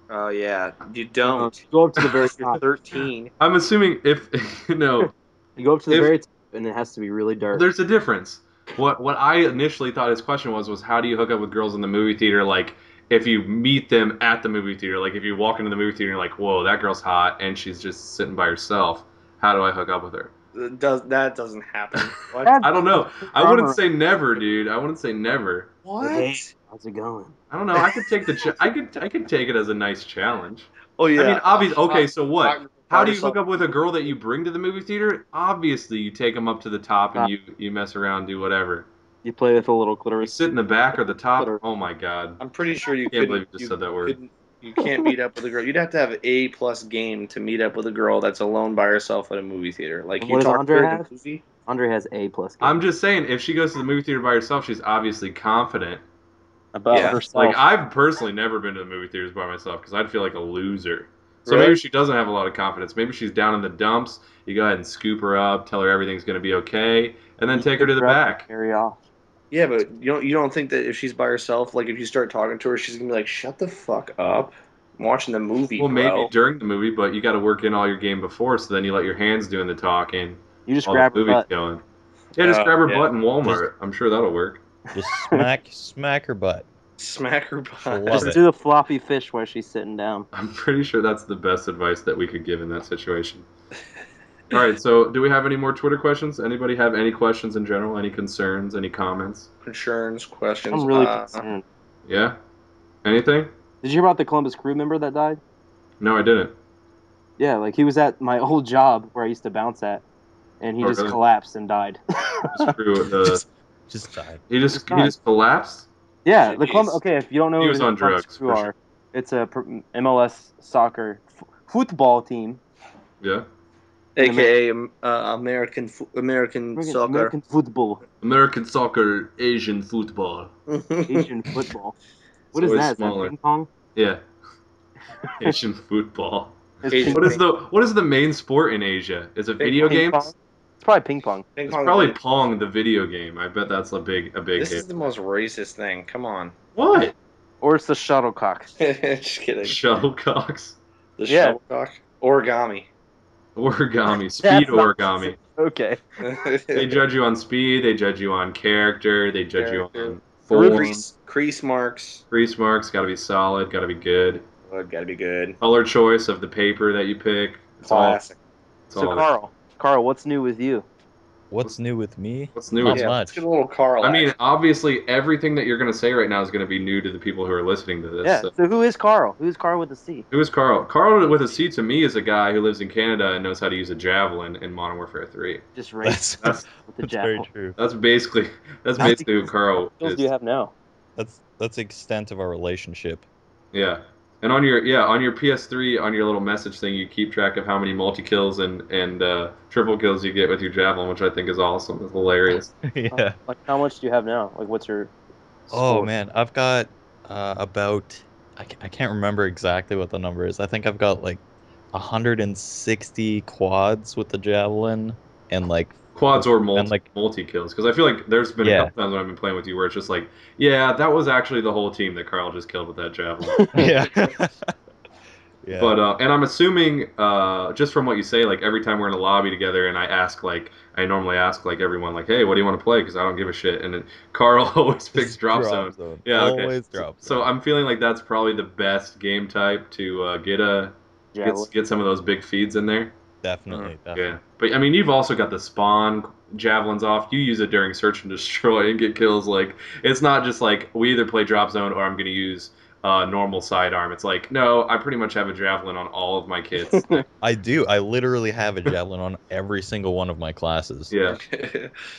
Oh yeah, you don't. Go up to the very You're top. 13. I'm assuming if you know, You go up to the If- very top, and it has to be really dark. there's a difference. What I initially thought his question was how do you hook up with girls in the movie theater? Like if you meet them at the movie theater, like if you walk into the movie theater and you're like, whoa, that girl's hot, and she's just sitting by herself. How do I hook up with her? That doesn't happen. What? I don't know. I wouldn't say never, dude. I wouldn't say never. Hey, how's it going? I don't know. I could take I could take it as a nice challenge. Oh yeah. I mean, obviously. Okay, so what? Talk- How do you yourself- hook up with a girl that you bring to the movie theater? Obviously, you take them up to the top and Top. you mess around, do whatever. You play with a little You clitoris. sit in the back or the top. Oh my god. I'm pretty sure you Can't couldn't. believe you just said that word. You can't meet up with a girl. You'd have to have A+ game to meet up with a girl that's alone by herself at a movie theater. Like And you what does talk to Andre her in have? the movie. Andre has A+. I'm just saying, if she goes to the movie theater by herself, she's obviously confident. about Yeah. herself. Like I've personally never been to the movie theaters by myself because I'd feel like a loser. So Really? maybe she doesn't have a lot of confidence. Maybe she's down in the dumps. You go ahead and scoop her up, tell her everything's going to be okay, and then take her to the back. Carry off. Yeah, but you don't think that if she's by herself, like if you start talking to her, she's gonna be like, "Shut the fuck up, I'm watching the movie." Well, bro." maybe during the movie, but you got to work in all your game before, so then you let your hands doing the talking You just while grab the her movie's butt. going. Yeah, just grab her yeah. butt in Walmart. I'm sure that'll work. Just smack her butt. smack her She'll butt. love Just it. do the floppy fish while she's sitting down. I'm pretty sure that's the best advice that we could give in that situation. All right, so do we have any more Twitter questions? Anybody have any questions in general? Any concerns? Any comments? Concerns, questions. I'm really concerned. Yeah? Anything? Did you hear about the Columbus Crew member that died? No, I didn't. Yeah, like he was at my old job where I used to bounce at, and he Oh, just really? collapsed and died. Screw the. Just died. He just died. collapsed. Yeah, the Jeez. Columbus. Okay, if you don't know He who was the on Columbus drugs, Crew for are, it's a MLS soccer football team. Yeah. AKA American soccer. American football, American soccer, Asian football. Asian football. What It's is always that? Is that smaller. ping pong? Yeah. Asian football. It's Asian ping- What is the main sport in Asia? Is it video ping games? pong? It's probably ping pong. Ping It's pong probably video. Pong, the video game. I bet that's a big This hit. is the most racist thing. Come on. What? Or it's the shuttlecock. Just kidding. Shuttlecocks, The Yeah. shuttlecock. Origami. origami, speed That's not- origami. Okay. They judge you on speed. They judge you on character. They judge you Character. on form. Crease marks. Crease marks got to be solid. Got to be good. Oh, gotta be good. Color choice of the paper that you pick. It's Classic. So all Carl, what's new with you? What's new with me? What's new Not with Yeah, much. let's get a little Carl. I mean, action. obviously, everything that you're going to say right now is going to be new to the people who are listening to this. Yeah. So. So who is Carl? Who's Carl with the C? Who is Carl? Carl with a C to me is a guy who lives in Canada and knows how to use a javelin in Modern Warfare 3. Just race That's, with the that's very jackal. true. That's basically who Carl What skills is. do you have now? That's the extent of our relationship. Yeah. And on your PS3 on your little message thing, you keep track of how many multi kills and triple kills you get with your javelin, which I think is awesome. It's hilarious. Yeah. Like how much do you have now? Like what's your? Oh score? man, I've got about I can't remember exactly what the number is. I think I've got like 160 quads with the javelin and like Quads or And, like- multi kills, because I feel like there's been a Yeah. couple times when I've been playing with you where it's just like, yeah, that was actually the whole team that Carl just killed with that javelin. yeah. Yeah. But and I'm assuming just from what you say, like every time we're in a lobby together, and I normally ask like everyone like, hey, what do you want to play? Because I don't give a shit. And then Carl always picks drop zone. Yeah, okay. Always drop So zone. I'm feeling like that's probably the best game type to Javelin. get some of those big feeds in there. Definitely. Yeah, but I mean, you've also got the spawn javelins off. You use it during search and destroy and get kills. Like it's not just like we either play drop zone or I'm gonna use normal sidearm. It's like no, I pretty much have a javelin on all of my kits. I do. I literally have a javelin on every single one of my classes. Yeah,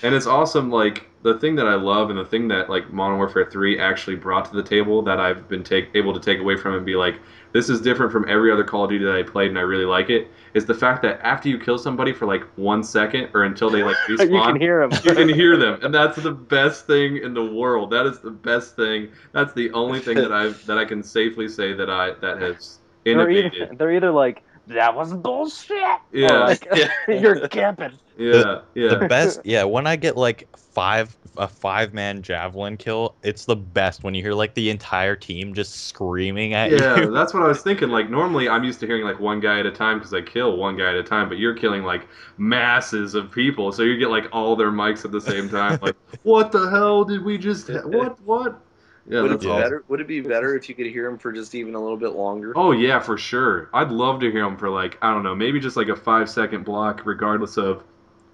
and it's awesome. Like the thing that I love and the thing that like Modern Warfare 3 actually brought to the table that I've been able to take away from it and be like, this is different from every other Call of Duty that I played and I really like it, is the fact that after you kill somebody for like 1 second or until they like respawn, You can hear him. you can hear them, and that's the best thing in the world. That is the best thing. That's the only thing that I can safely say that has innovated. They're either like, that was bullshit. Yeah. Or like, you're camping. Yeah, The yeah. best, yeah. When I get like a 5-man javelin kill, it's the best when you hear like the entire team just screaming at Yeah, you. that's what I was thinking. Like normally, I'm used to hearing like one guy at a time because I kill one guy at a time. But you're killing like masses of people, so you get like all their mics at the same time. Like, what the hell did we just? What? Yeah, Would it that's be awesome. better? Would it be better if you could hear him for just even a little bit longer? Oh yeah, for sure. I'd love to hear them for like I don't know, maybe just like a 5-second block, regardless of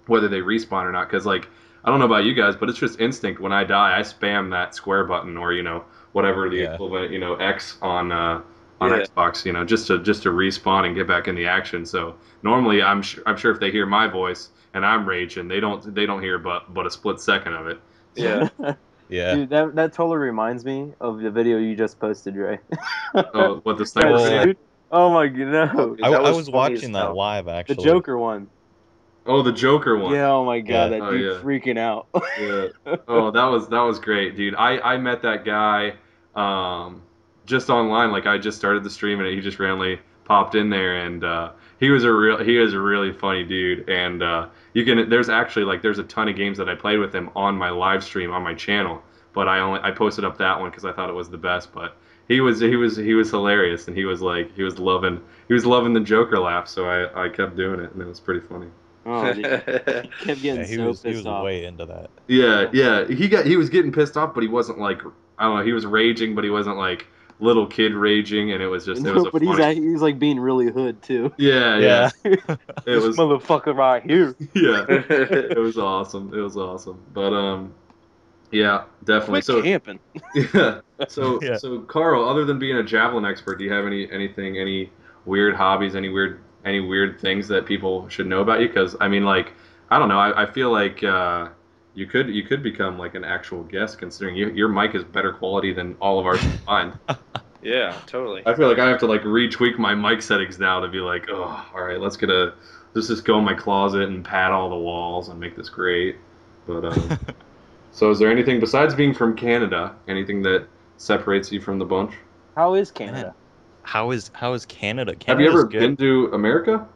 whether they respawn or not. Because like I don't know about you guys, but it's just instinct. When I die, I spam that square button or whatever the Yeah. equivalent X on Yeah. Xbox, just to respawn and get back in the action. So normally I'm sure if they hear my voice and I'm raging, they don't hear but a split second of it. Yeah. Yeah. Dude, that totally reminds me of the video you just posted, Dre. Oh, what the sniper? Oh, video? Dude, oh my god, no. That I was was funny as watching that hell. live The actually. Joker one. Oh, the Joker one. Yeah, oh my god, Yeah. that Oh, dude yeah. freaking out. Yeah. Oh, that was great, dude. I met that guy just online. Like I just started the stream and he just randomly popped in there and he was a really funny dude and there's actually like there's a ton of games that I played with him on my live stream on my channel, but I posted up that one because I thought it was the best. But he was hilarious and he was loving the Joker laugh, so I kept doing it and it was pretty funny. Oh, dude. He kept getting Yeah, he so was pissed off. way into that. Yeah. He was getting pissed off, but he wasn't like I don't know. He was raging, but he wasn't like little kid raging, and it was just it was No, a but funny. he's like being really hood too. Yeah. It This was motherfucker right here. yeah. It was awesome. It was awesome. But yeah, definitely. Quit So camping. yeah. So Yeah. so Carl, other than being a javelin expert, do you have any weird hobbies, any weird things that people should know about you? Because I mean, like I don't know. I feel like you could become like an actual guest considering your mic is better quality than all of ours combined. Yeah, totally. I feel like I have to like retweak my mic settings now to be like, oh, all right, let's just go in my closet and pad all the walls and make this great. But so is there anything besides being from Canada, anything that separates you from the bunch? How is Canada? How is Canada? Have you ever Canada's good. been to America?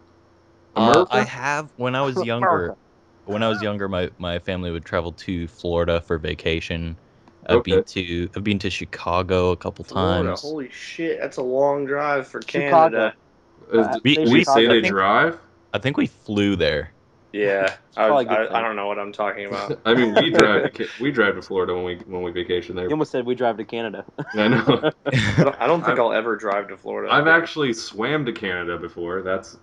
America? I have when I was younger. When I was younger, my family would travel to Florida for vacation. I've Okay. been to Chicago a couple Florida, times. holy shit, that's a long drive for Chicago. Canada. We- Did we- you say I they think- drive? I think we flew there. Yeah, probably a good thing. I don't know what I'm talking about. I mean, we drive to Florida when we vacation there. You almost said we drive to Canada. I know. I don't think I'll ever drive to Florida. I've again. actually swam to Canada before. That's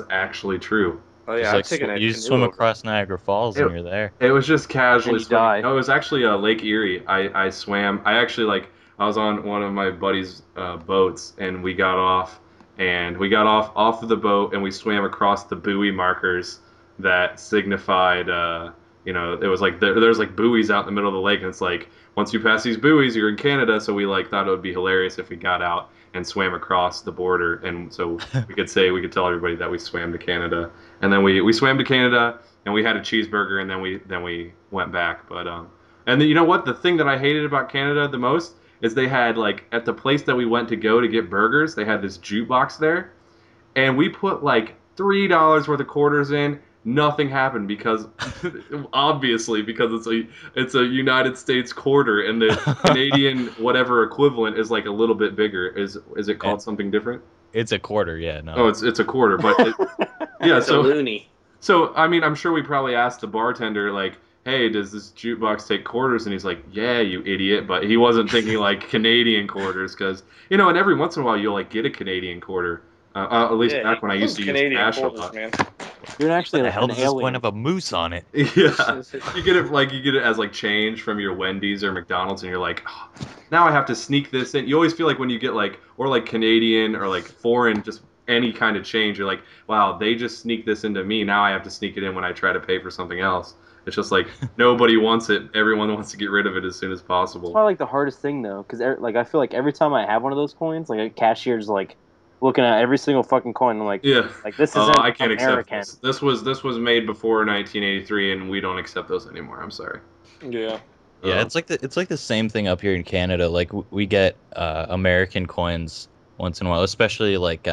actually true. Oh yeah, Just I've like taken a you canoe swim over. across Niagara Falls and you're there. It was just casually And you swimming. die. No, it was actually Lake Erie. I swam. I actually I was on one of my buddy's boats and we got off off of the boat and we swam across the buoy markers that signified it was like there's like buoys out in the middle of the lake and it's like once you pass these buoys you're in Canada, so we like thought it would be hilarious if we got out and swam across the border and so we could tell everybody that we swam to Canada. And then we swam to Canada and we had a cheeseburger and then we went back. But and then, you know what? The thing that I hated about Canada the most is they had like at the place that we went to get burgers, they had this jukebox there, and we put like $3 worth of quarters in. Nothing happened because obviously because it's a United States quarter and the Canadian whatever equivalent is like a little bit bigger. Is it called something different? It's a quarter, yeah. No. Oh, it's a quarter, but yeah. It's a loony. So, I mean, I'm sure we probably asked the bartender, like, hey, does this jukebox take quarters? And he's like, yeah, you idiot. But he wasn't thinking, like, Canadian quarters because, and every once in a while you'll, like, get a Canadian quarter. At least back when I used to Canadian use cash a quarters, lot. man. You're actually What the an hell does this one alien. have a moose on it? Yeah. You get it as, like, change from your Wendy's or McDonald's, and you're like, oh, now I have to sneak this in. You always feel like when you get, like, or, like, Canadian or, like, foreign, just any kind of change, you're like, wow, they just sneak this into me. Now I have to sneak it in when I try to pay for something else. It's just like nobody wants it. Everyone wants to get rid of it as soon as It's probably possible. like the hardest thing though, because like I feel like every time I have one of those coins, like a cashier's like looking at every single fucking coin. I'm Yeah. like this isn't I can't accept American. this. This was made before 1983, and we don't accept those anymore. I'm sorry. Yeah. Yeah, Um, it's like the same thing up here in Canada. Like we get American coins once in a while, especially like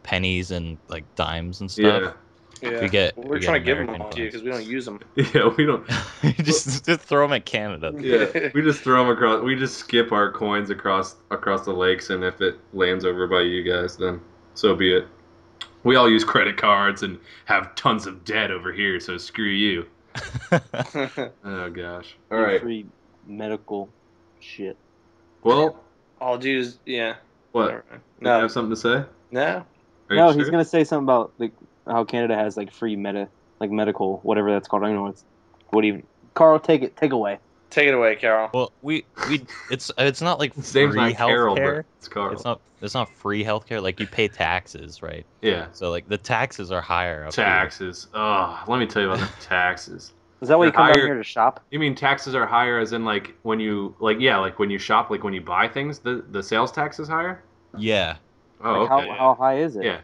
pennies and like dimes and stuff. yeah. Yeah. We get We're we get trying to give them American all to you coins. because we don't use them. Yeah. We don't. just throw them at Canada. Yeah. We just throw them across. We just skip our coins across the lakes, and if it lands over by you guys, then so be it. We all use credit cards and have tons of debt over here, so screw you. Oh gosh. All right. Free medical shit. Well, All dudes, yeah. what? Never mind. Do you No, have something to say? no. Are No, you he's sure? gonna say something about like how Canada has like free medical, whatever that's called. I don't know what even. Carl, take away. Take it away, Carol. Well, it's not like His name's free not Carol, healthcare. but it's Carl. It's not free healthcare. Like you pay taxes, right? Yeah. So like the taxes are higher up here. Taxes. Oh, let me tell you about the taxes. Is that why you They're come down higher- here to shop? You mean taxes are higher as in like when you like when you shop, like when you buy things, the sales tax is higher? Yeah, Oh, Like, okay. how high is it? Yeah.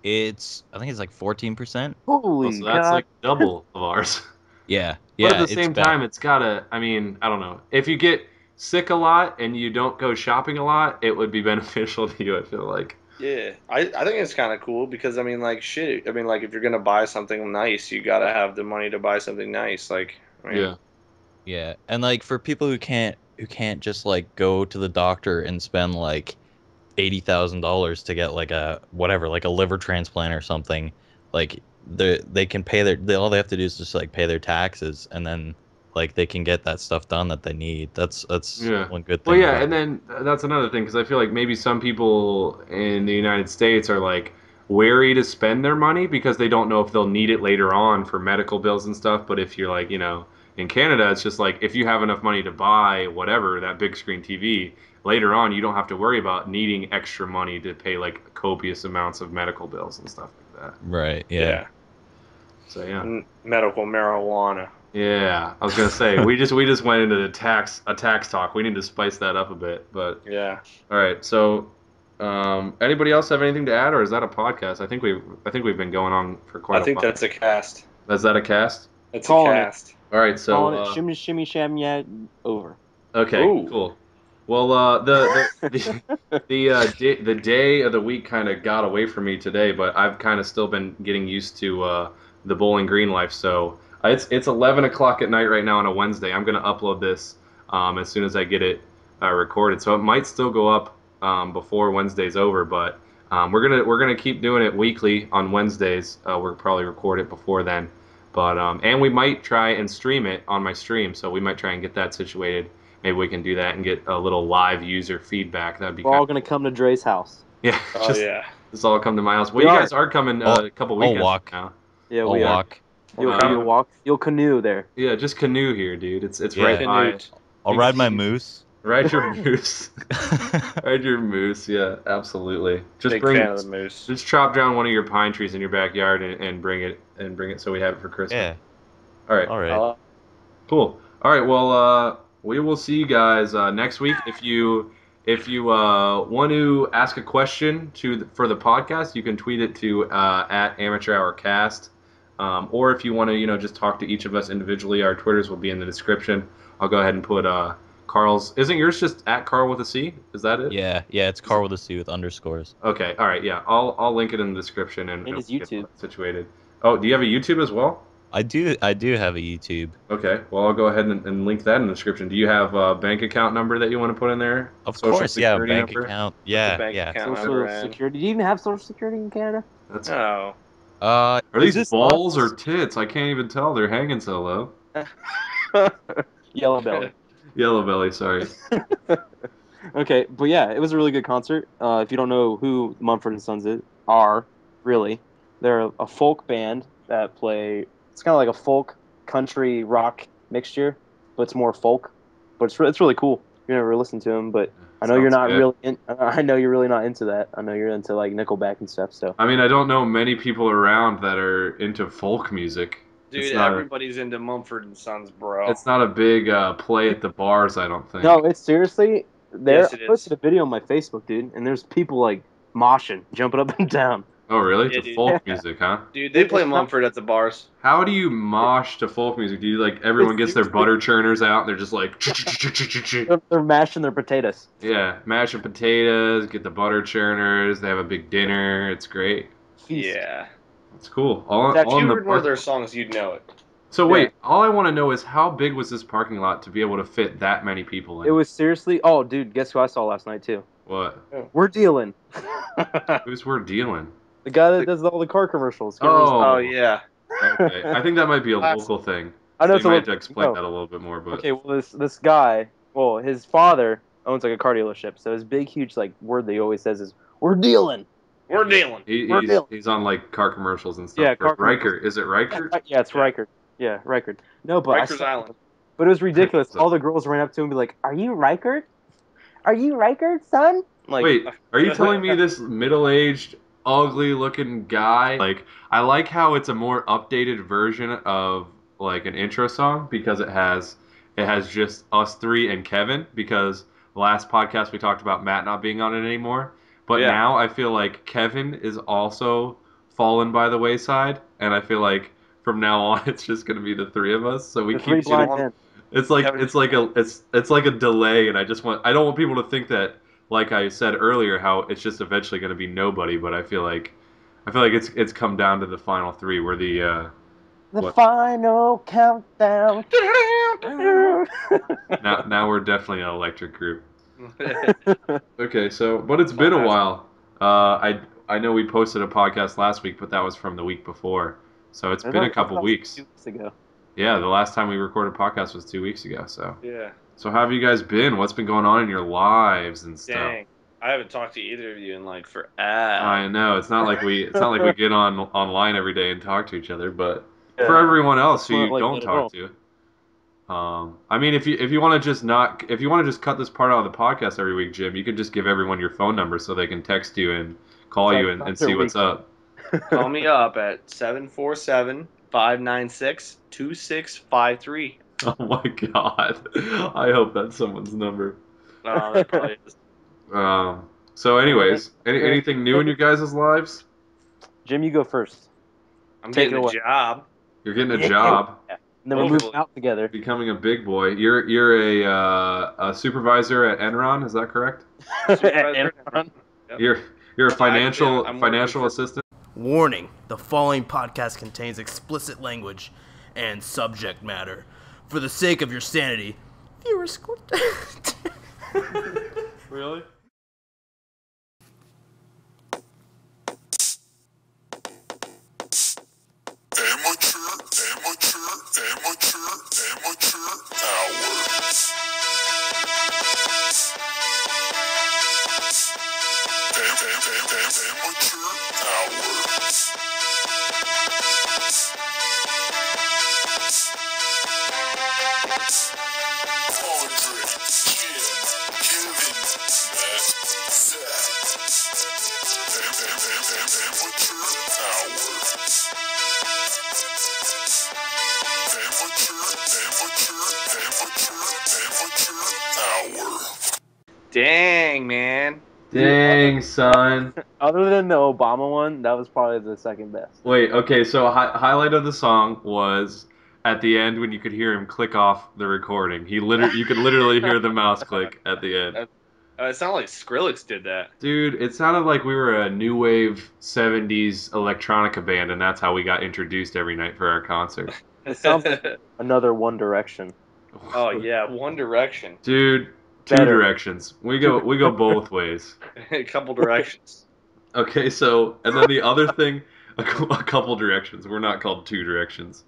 I think it's like 14%. Holy Oh, so that's God! like double of ours. Yeah, But yeah. at the it's same bad. time, it's gotta. I mean, I don't know. If you get sick a lot and you don't go shopping a lot, it would be beneficial to you. I feel like. Yeah, I think it's kind of cool because I mean, like, shit. I mean, like, if you're gonna buy something nice, you gotta have the money to buy something nice. Like, I mean, Yeah. Yeah, and like for people who can't just like go to the doctor and spend like $80,000 to get like a whatever, like a liver transplant or something, like they can pay all they have to do is just like pay their taxes, and then like they can get that stuff done that they need. That's Yeah. one good thing. Well, yeah, about and it. then that's another thing because I feel like maybe some people in the United States are like wary to spend their money because they don't know if they'll need it later on for medical bills and stuff. But if you're like, in Canada, it's just like if you have enough money to buy whatever, that big screen TV, later on you don't have to worry about needing extra money to pay like copious amounts of medical bills and stuff like that. Right, yeah, yeah. So yeah. Medical marijuana. Yeah, I was gonna say we just went into a tax talk. We need to spice that up a bit, but Yeah. all right. So, anybody else have anything to add, or is that a podcast? I think we've been going on for quite. I think a while. that's a cast. Is that a cast? It's Calling a it. cast. All right. So Calling it shimmy shimmy sham yeah over. okay, Ooh. cool. Well, the day of the week kind of got away from me today, but I've kind of still been getting used to the Bowling Green life. So it's 11 o'clock at night right now on a Wednesday. I'm gonna upload this as soon as I get it recorded. So it might still go up before Wednesday's over, but we're gonna keep doing it weekly on Wednesdays. We'll probably record it before then, but and we might try and stream it on my stream. So we might try and get that situated. Maybe we can do that and get a little live user feedback. That'd be We're all gonna come to Dre's house. yeah. Oh Just yeah. all come to my house. Well, We you are. guys are coming a couple I'll weekends walk. now. Yeah, I'll we are. walk. You'll walk. You'll canoe there. Yeah, just canoe here, dude. It's Yeah. right by. Canute. I'll ride my moose. Ride your moose. Ride your moose. Yeah, absolutely. Just Big bring fan it. of the moose. Just chop down one of your pine trees in your backyard and bring it so we have it for Christmas. Yeah. All right. All right. Cool. All right. Well, we will see you guys next week. If you want to ask a question for the podcast, you can tweet it to at Amateur Hour Cast. Or if you want to, just talk to each of us individually, our Twitters will be in the description. I'll go ahead and put Carl's. Isn't yours just at Carl with a C? Is that it? Yeah, it's Carl with a C with underscores. Okay. All right. Yeah. I'll link it in the description and And his we'll get YouTube. that situated. Oh, do you have a YouTube as well? I do have a YouTube. Okay. Well, I'll go ahead and link that in the description. Do you have a bank account number that you want to put in there? Of Social course, yeah, security bank number? account. The Yeah, bank yeah. account Social number and- security. Do you even have social security in Canada? That's No. Are Is these this balls us? or tits? I can't even tell. They're hanging so low. Yellow belly. Yellow belly, sorry. Okay, but yeah, it was a really good concert. If you don't know who Mumford and Sons are, really, they're a folk band that play. It's kind of like a folk country rock mixture, but it's more folk. But it's really cool. You never listened to them, but I know you're Sounds not good. really. I know you're really not into that. I know you're into like Nickelback and stuff. So I mean, I don't know many people around that are into folk music. Dude, not a- everybody's into Mumford and Sons, bro. It's not a big play at the bars, I don't think. No, it's seriously there. Yes, it I posted is. a video on my Facebook, dude, and there's people like moshing, jumping up and down. Oh, really? Yeah, To dude. folk music, huh? Dude, they Dude, play it's not- Mumford at the bars. How do you mosh to folk music? Do you like everyone gets their butter churners out and they're just like They're mashing their potatoes. yeah, mashing potatoes, get the butter churners, they have a big dinner, it's great. Feast. Yeah. It's cool. All It's If on you the heard one of their songs, you'd know it. So wait, all I want to know is how big was this parking lot to be able to fit that many people in? It was seriously. Oh, dude, guess who I saw last night too? What? We're dealing. Who's we're dealing? The guy that does all the car commercials. Oh. Oh, yeah. Okay. I think that might be a local thing. I know So it's you a might little- have to explain no. that a little bit more, but Okay, well this guy, well his father owns like a car dealership, so his big huge like word that he always says is "We're dealing." We're dealing. We're dealing. he's on like car commercials and stuff. Yeah, For car Riker. commercials. Is it Riker? Yeah, it's Yeah. Riker. Yeah, Riker. No, but Rikers Island. But it was ridiculous. All the girls ran up to him and be like, "Are you Riker? Are you Riker, son?" Like, Wait, are you telling me this middle-aged, ugly-looking guy? Like, I like how it's a more updated version of like an intro song because it has just us three and Kevin. Because last podcast we talked about Matt not being on it anymore, but Yeah. now I feel like Kevin is also fallen by the wayside, and I feel like from now on it's just gonna be the three of us. So we the three keep blind on- men. it's like Kevin- it's like a delay, and I don't want people to think that, like I said earlier, how it's just eventually going to be nobody. But I feel like it's come down to the final three, where The what? final countdown. now we're definitely an electric group. Okay, so but it's been a while. I know we posted a podcast last week, but that was from the week before, so it's been a couple weeks. 2 weeks ago. Yeah, the last time we recorded a podcast was 2 weeks ago. Yeah. So how have you guys been? What's been going on in your lives and stuff? Dang. I haven't talked to either of you in like forever. I know it's not like we get online every day and talk to each other, but Yeah. for everyone else who Well, you like, don't let it talk to, I mean, if you want to just cut this part out of the podcast every week, Jim, you could just give everyone your phone number so they can text you and call So you it's not and their see what's week. up. Call me up at 747-596-2653. Oh my God, I hope that's someone's number. That probably is. So, anyways, anything new in your guys' lives? Jim, you go first. I'm Take getting it a away. job. You're getting a Yeah. job, And then we're Hopefully. moving out together. becoming a big boy. You're a supervisor at Enron, is that correct? Supervisor. Yep. You're a financial I'm working for- assistant. Warning: the following podcast contains explicit language and subject matter. For the sake of your sanity, viewers. Really? Dang, man. Dang, son. Other than the Obama one, that was probably the second best. Wait, okay, so highlight of the song was at the end when you could hear him click off the recording. You could literally hear the mouse click at the end. It sounded like Skrillex did that. Dude, it sounded like we were a new wave 70s electronica band, and that's how we got introduced every night for our concert. It sounds like another One Direction. Oh yeah, One Direction. Dude, two Better. directions. We go both ways. A couple directions. Okay, so and then the other thing, a couple directions. We're not called two directions.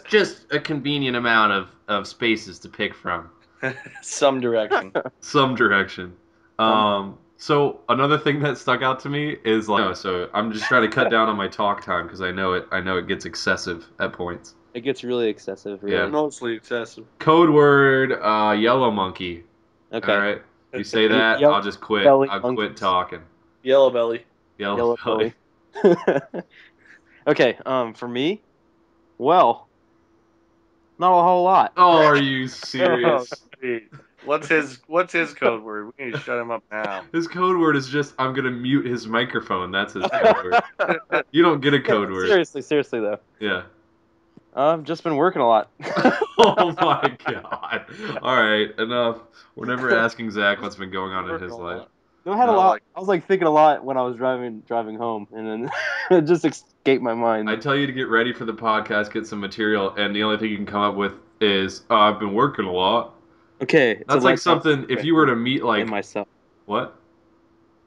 Just a convenient amount of spaces to pick from. some direction. Some direction. So another thing that stuck out to me is like, so I'm just trying to cut down on my talk time because I know it gets excessive at points. It gets really excessive. Really. Yeah. Mostly excessive. Code word, yellow monkey. Okay. All right. You say that, Yellow I'll just quit. belly I'll quit monkeys. talking. Yellow belly. Yellow Yellow belly. belly. Okay. For me, Well, not a whole lot. Oh, are you serious? Sweet. What's his code word? We need to shut him up now. His code word is just I'm gonna mute his microphone. That's his code word. You don't get a code word. Seriously though. Yeah. I've just been working a lot. Oh my god. All right, enough. We're never asking Zach what's been going on in his life. No, I had a No, lot. like- I was like thinking a lot when I was driving home, and then it just escaped my mind. I tell you to get ready for the podcast, get some material, and the only thing you can come up with is I've been working a lot. Okay, it's That's a like letdown something for if you were to meet and like myself. what?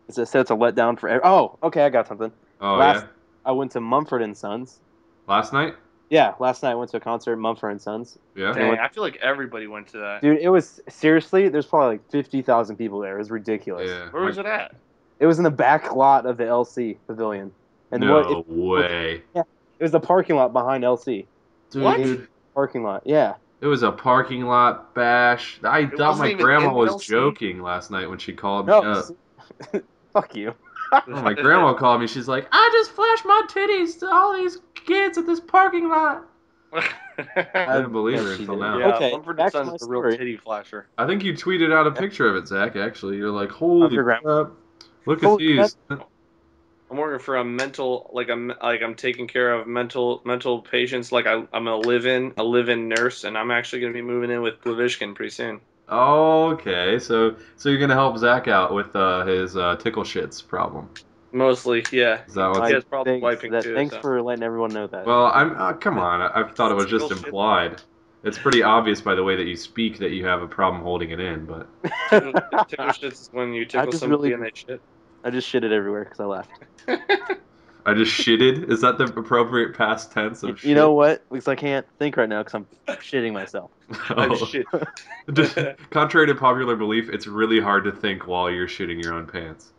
It's a letdown for. Oh, okay, I got something. Oh Last yeah. I went to Mumford and Sons. Last night? Yeah, last night I went to a concert at Mumford and Sons. Yeah. Dang, I feel like everybody went to that. Dude, it was seriously. There's probably like 50,000 people there. It was ridiculous. Yeah. Where was it at? It was in the back lot of the LC Pavilion. And No way. it was the parking lot behind LC. Dude, What? Parking lot, yeah. it was a parking lot bash. I thought wasn't my even grandma in was LC? joking last night when she called me No, up. fuck you. Oh, my grandma called me. She's like, I just flashed my titties to all these kids at this parking lot. I didn't believe her bet she until did. now. Yeah, Okay, Mumford back and to Sons my is a real story. titty flasher. I think you tweeted out a picture of it, Zach, actually. You're like, holy your grandma. crap. Look at Holy these. I'm working for a mental, I'm taking care of mental patients. I'm a live-in nurse, and I'm actually gonna be moving in with Plavishkin pretty soon. Oh, okay. So you're going to help Zach out with his tickle shits problem. Mostly, yeah. Is that what's... He has problems wiping too. Thanks so. for letting everyone know that. Well, come on. I thought it was just Tickle shits. implied. It's pretty obvious by the way that you speak that you have a problem holding it in, but... Tickle shits is when you tickle just somebody really- and they shit. I just shit it everywhere because I laughed. I just shitted? Is that the appropriate past tense of shit? You know what? Because I can't think right now because I'm shitting myself. I Oh. shit. Contrary to popular belief, it's really hard to think while you're shitting your own pants.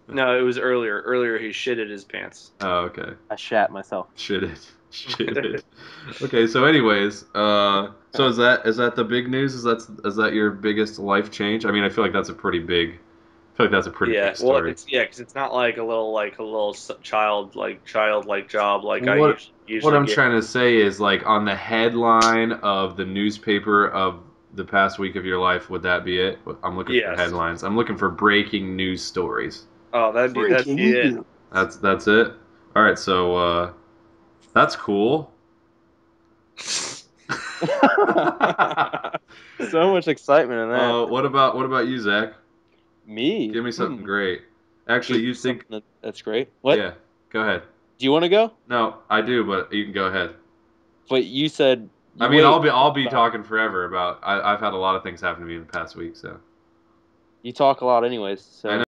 No, it was earlier. Earlier he shitted his pants. Oh, okay. I shat myself. Shitted. Shitted. Okay, so anyways, so is that the big news? Is that your biggest life change? I mean, I feel like that's a pretty big Yeah, big story. well, because it's not like a little childlike job like I What usually I'm get. trying to say is like on the headline of the newspaper of the past week of your life, would that be it? I'm looking for Yes. headlines. I'm looking for breaking news stories. Oh, that'd be it. That's it. All right, so that's cool. So much excitement in that. What about you, Zach? Me? Give me something great. Actually, you think? That's great. What? Yeah, go ahead. Do you want to go? No, I do, but you can go ahead. But you said. I mean, wait. I'll be talking forever about. I've had a lot of things happen to me in the past week, so. You talk a lot, anyways. So. I know.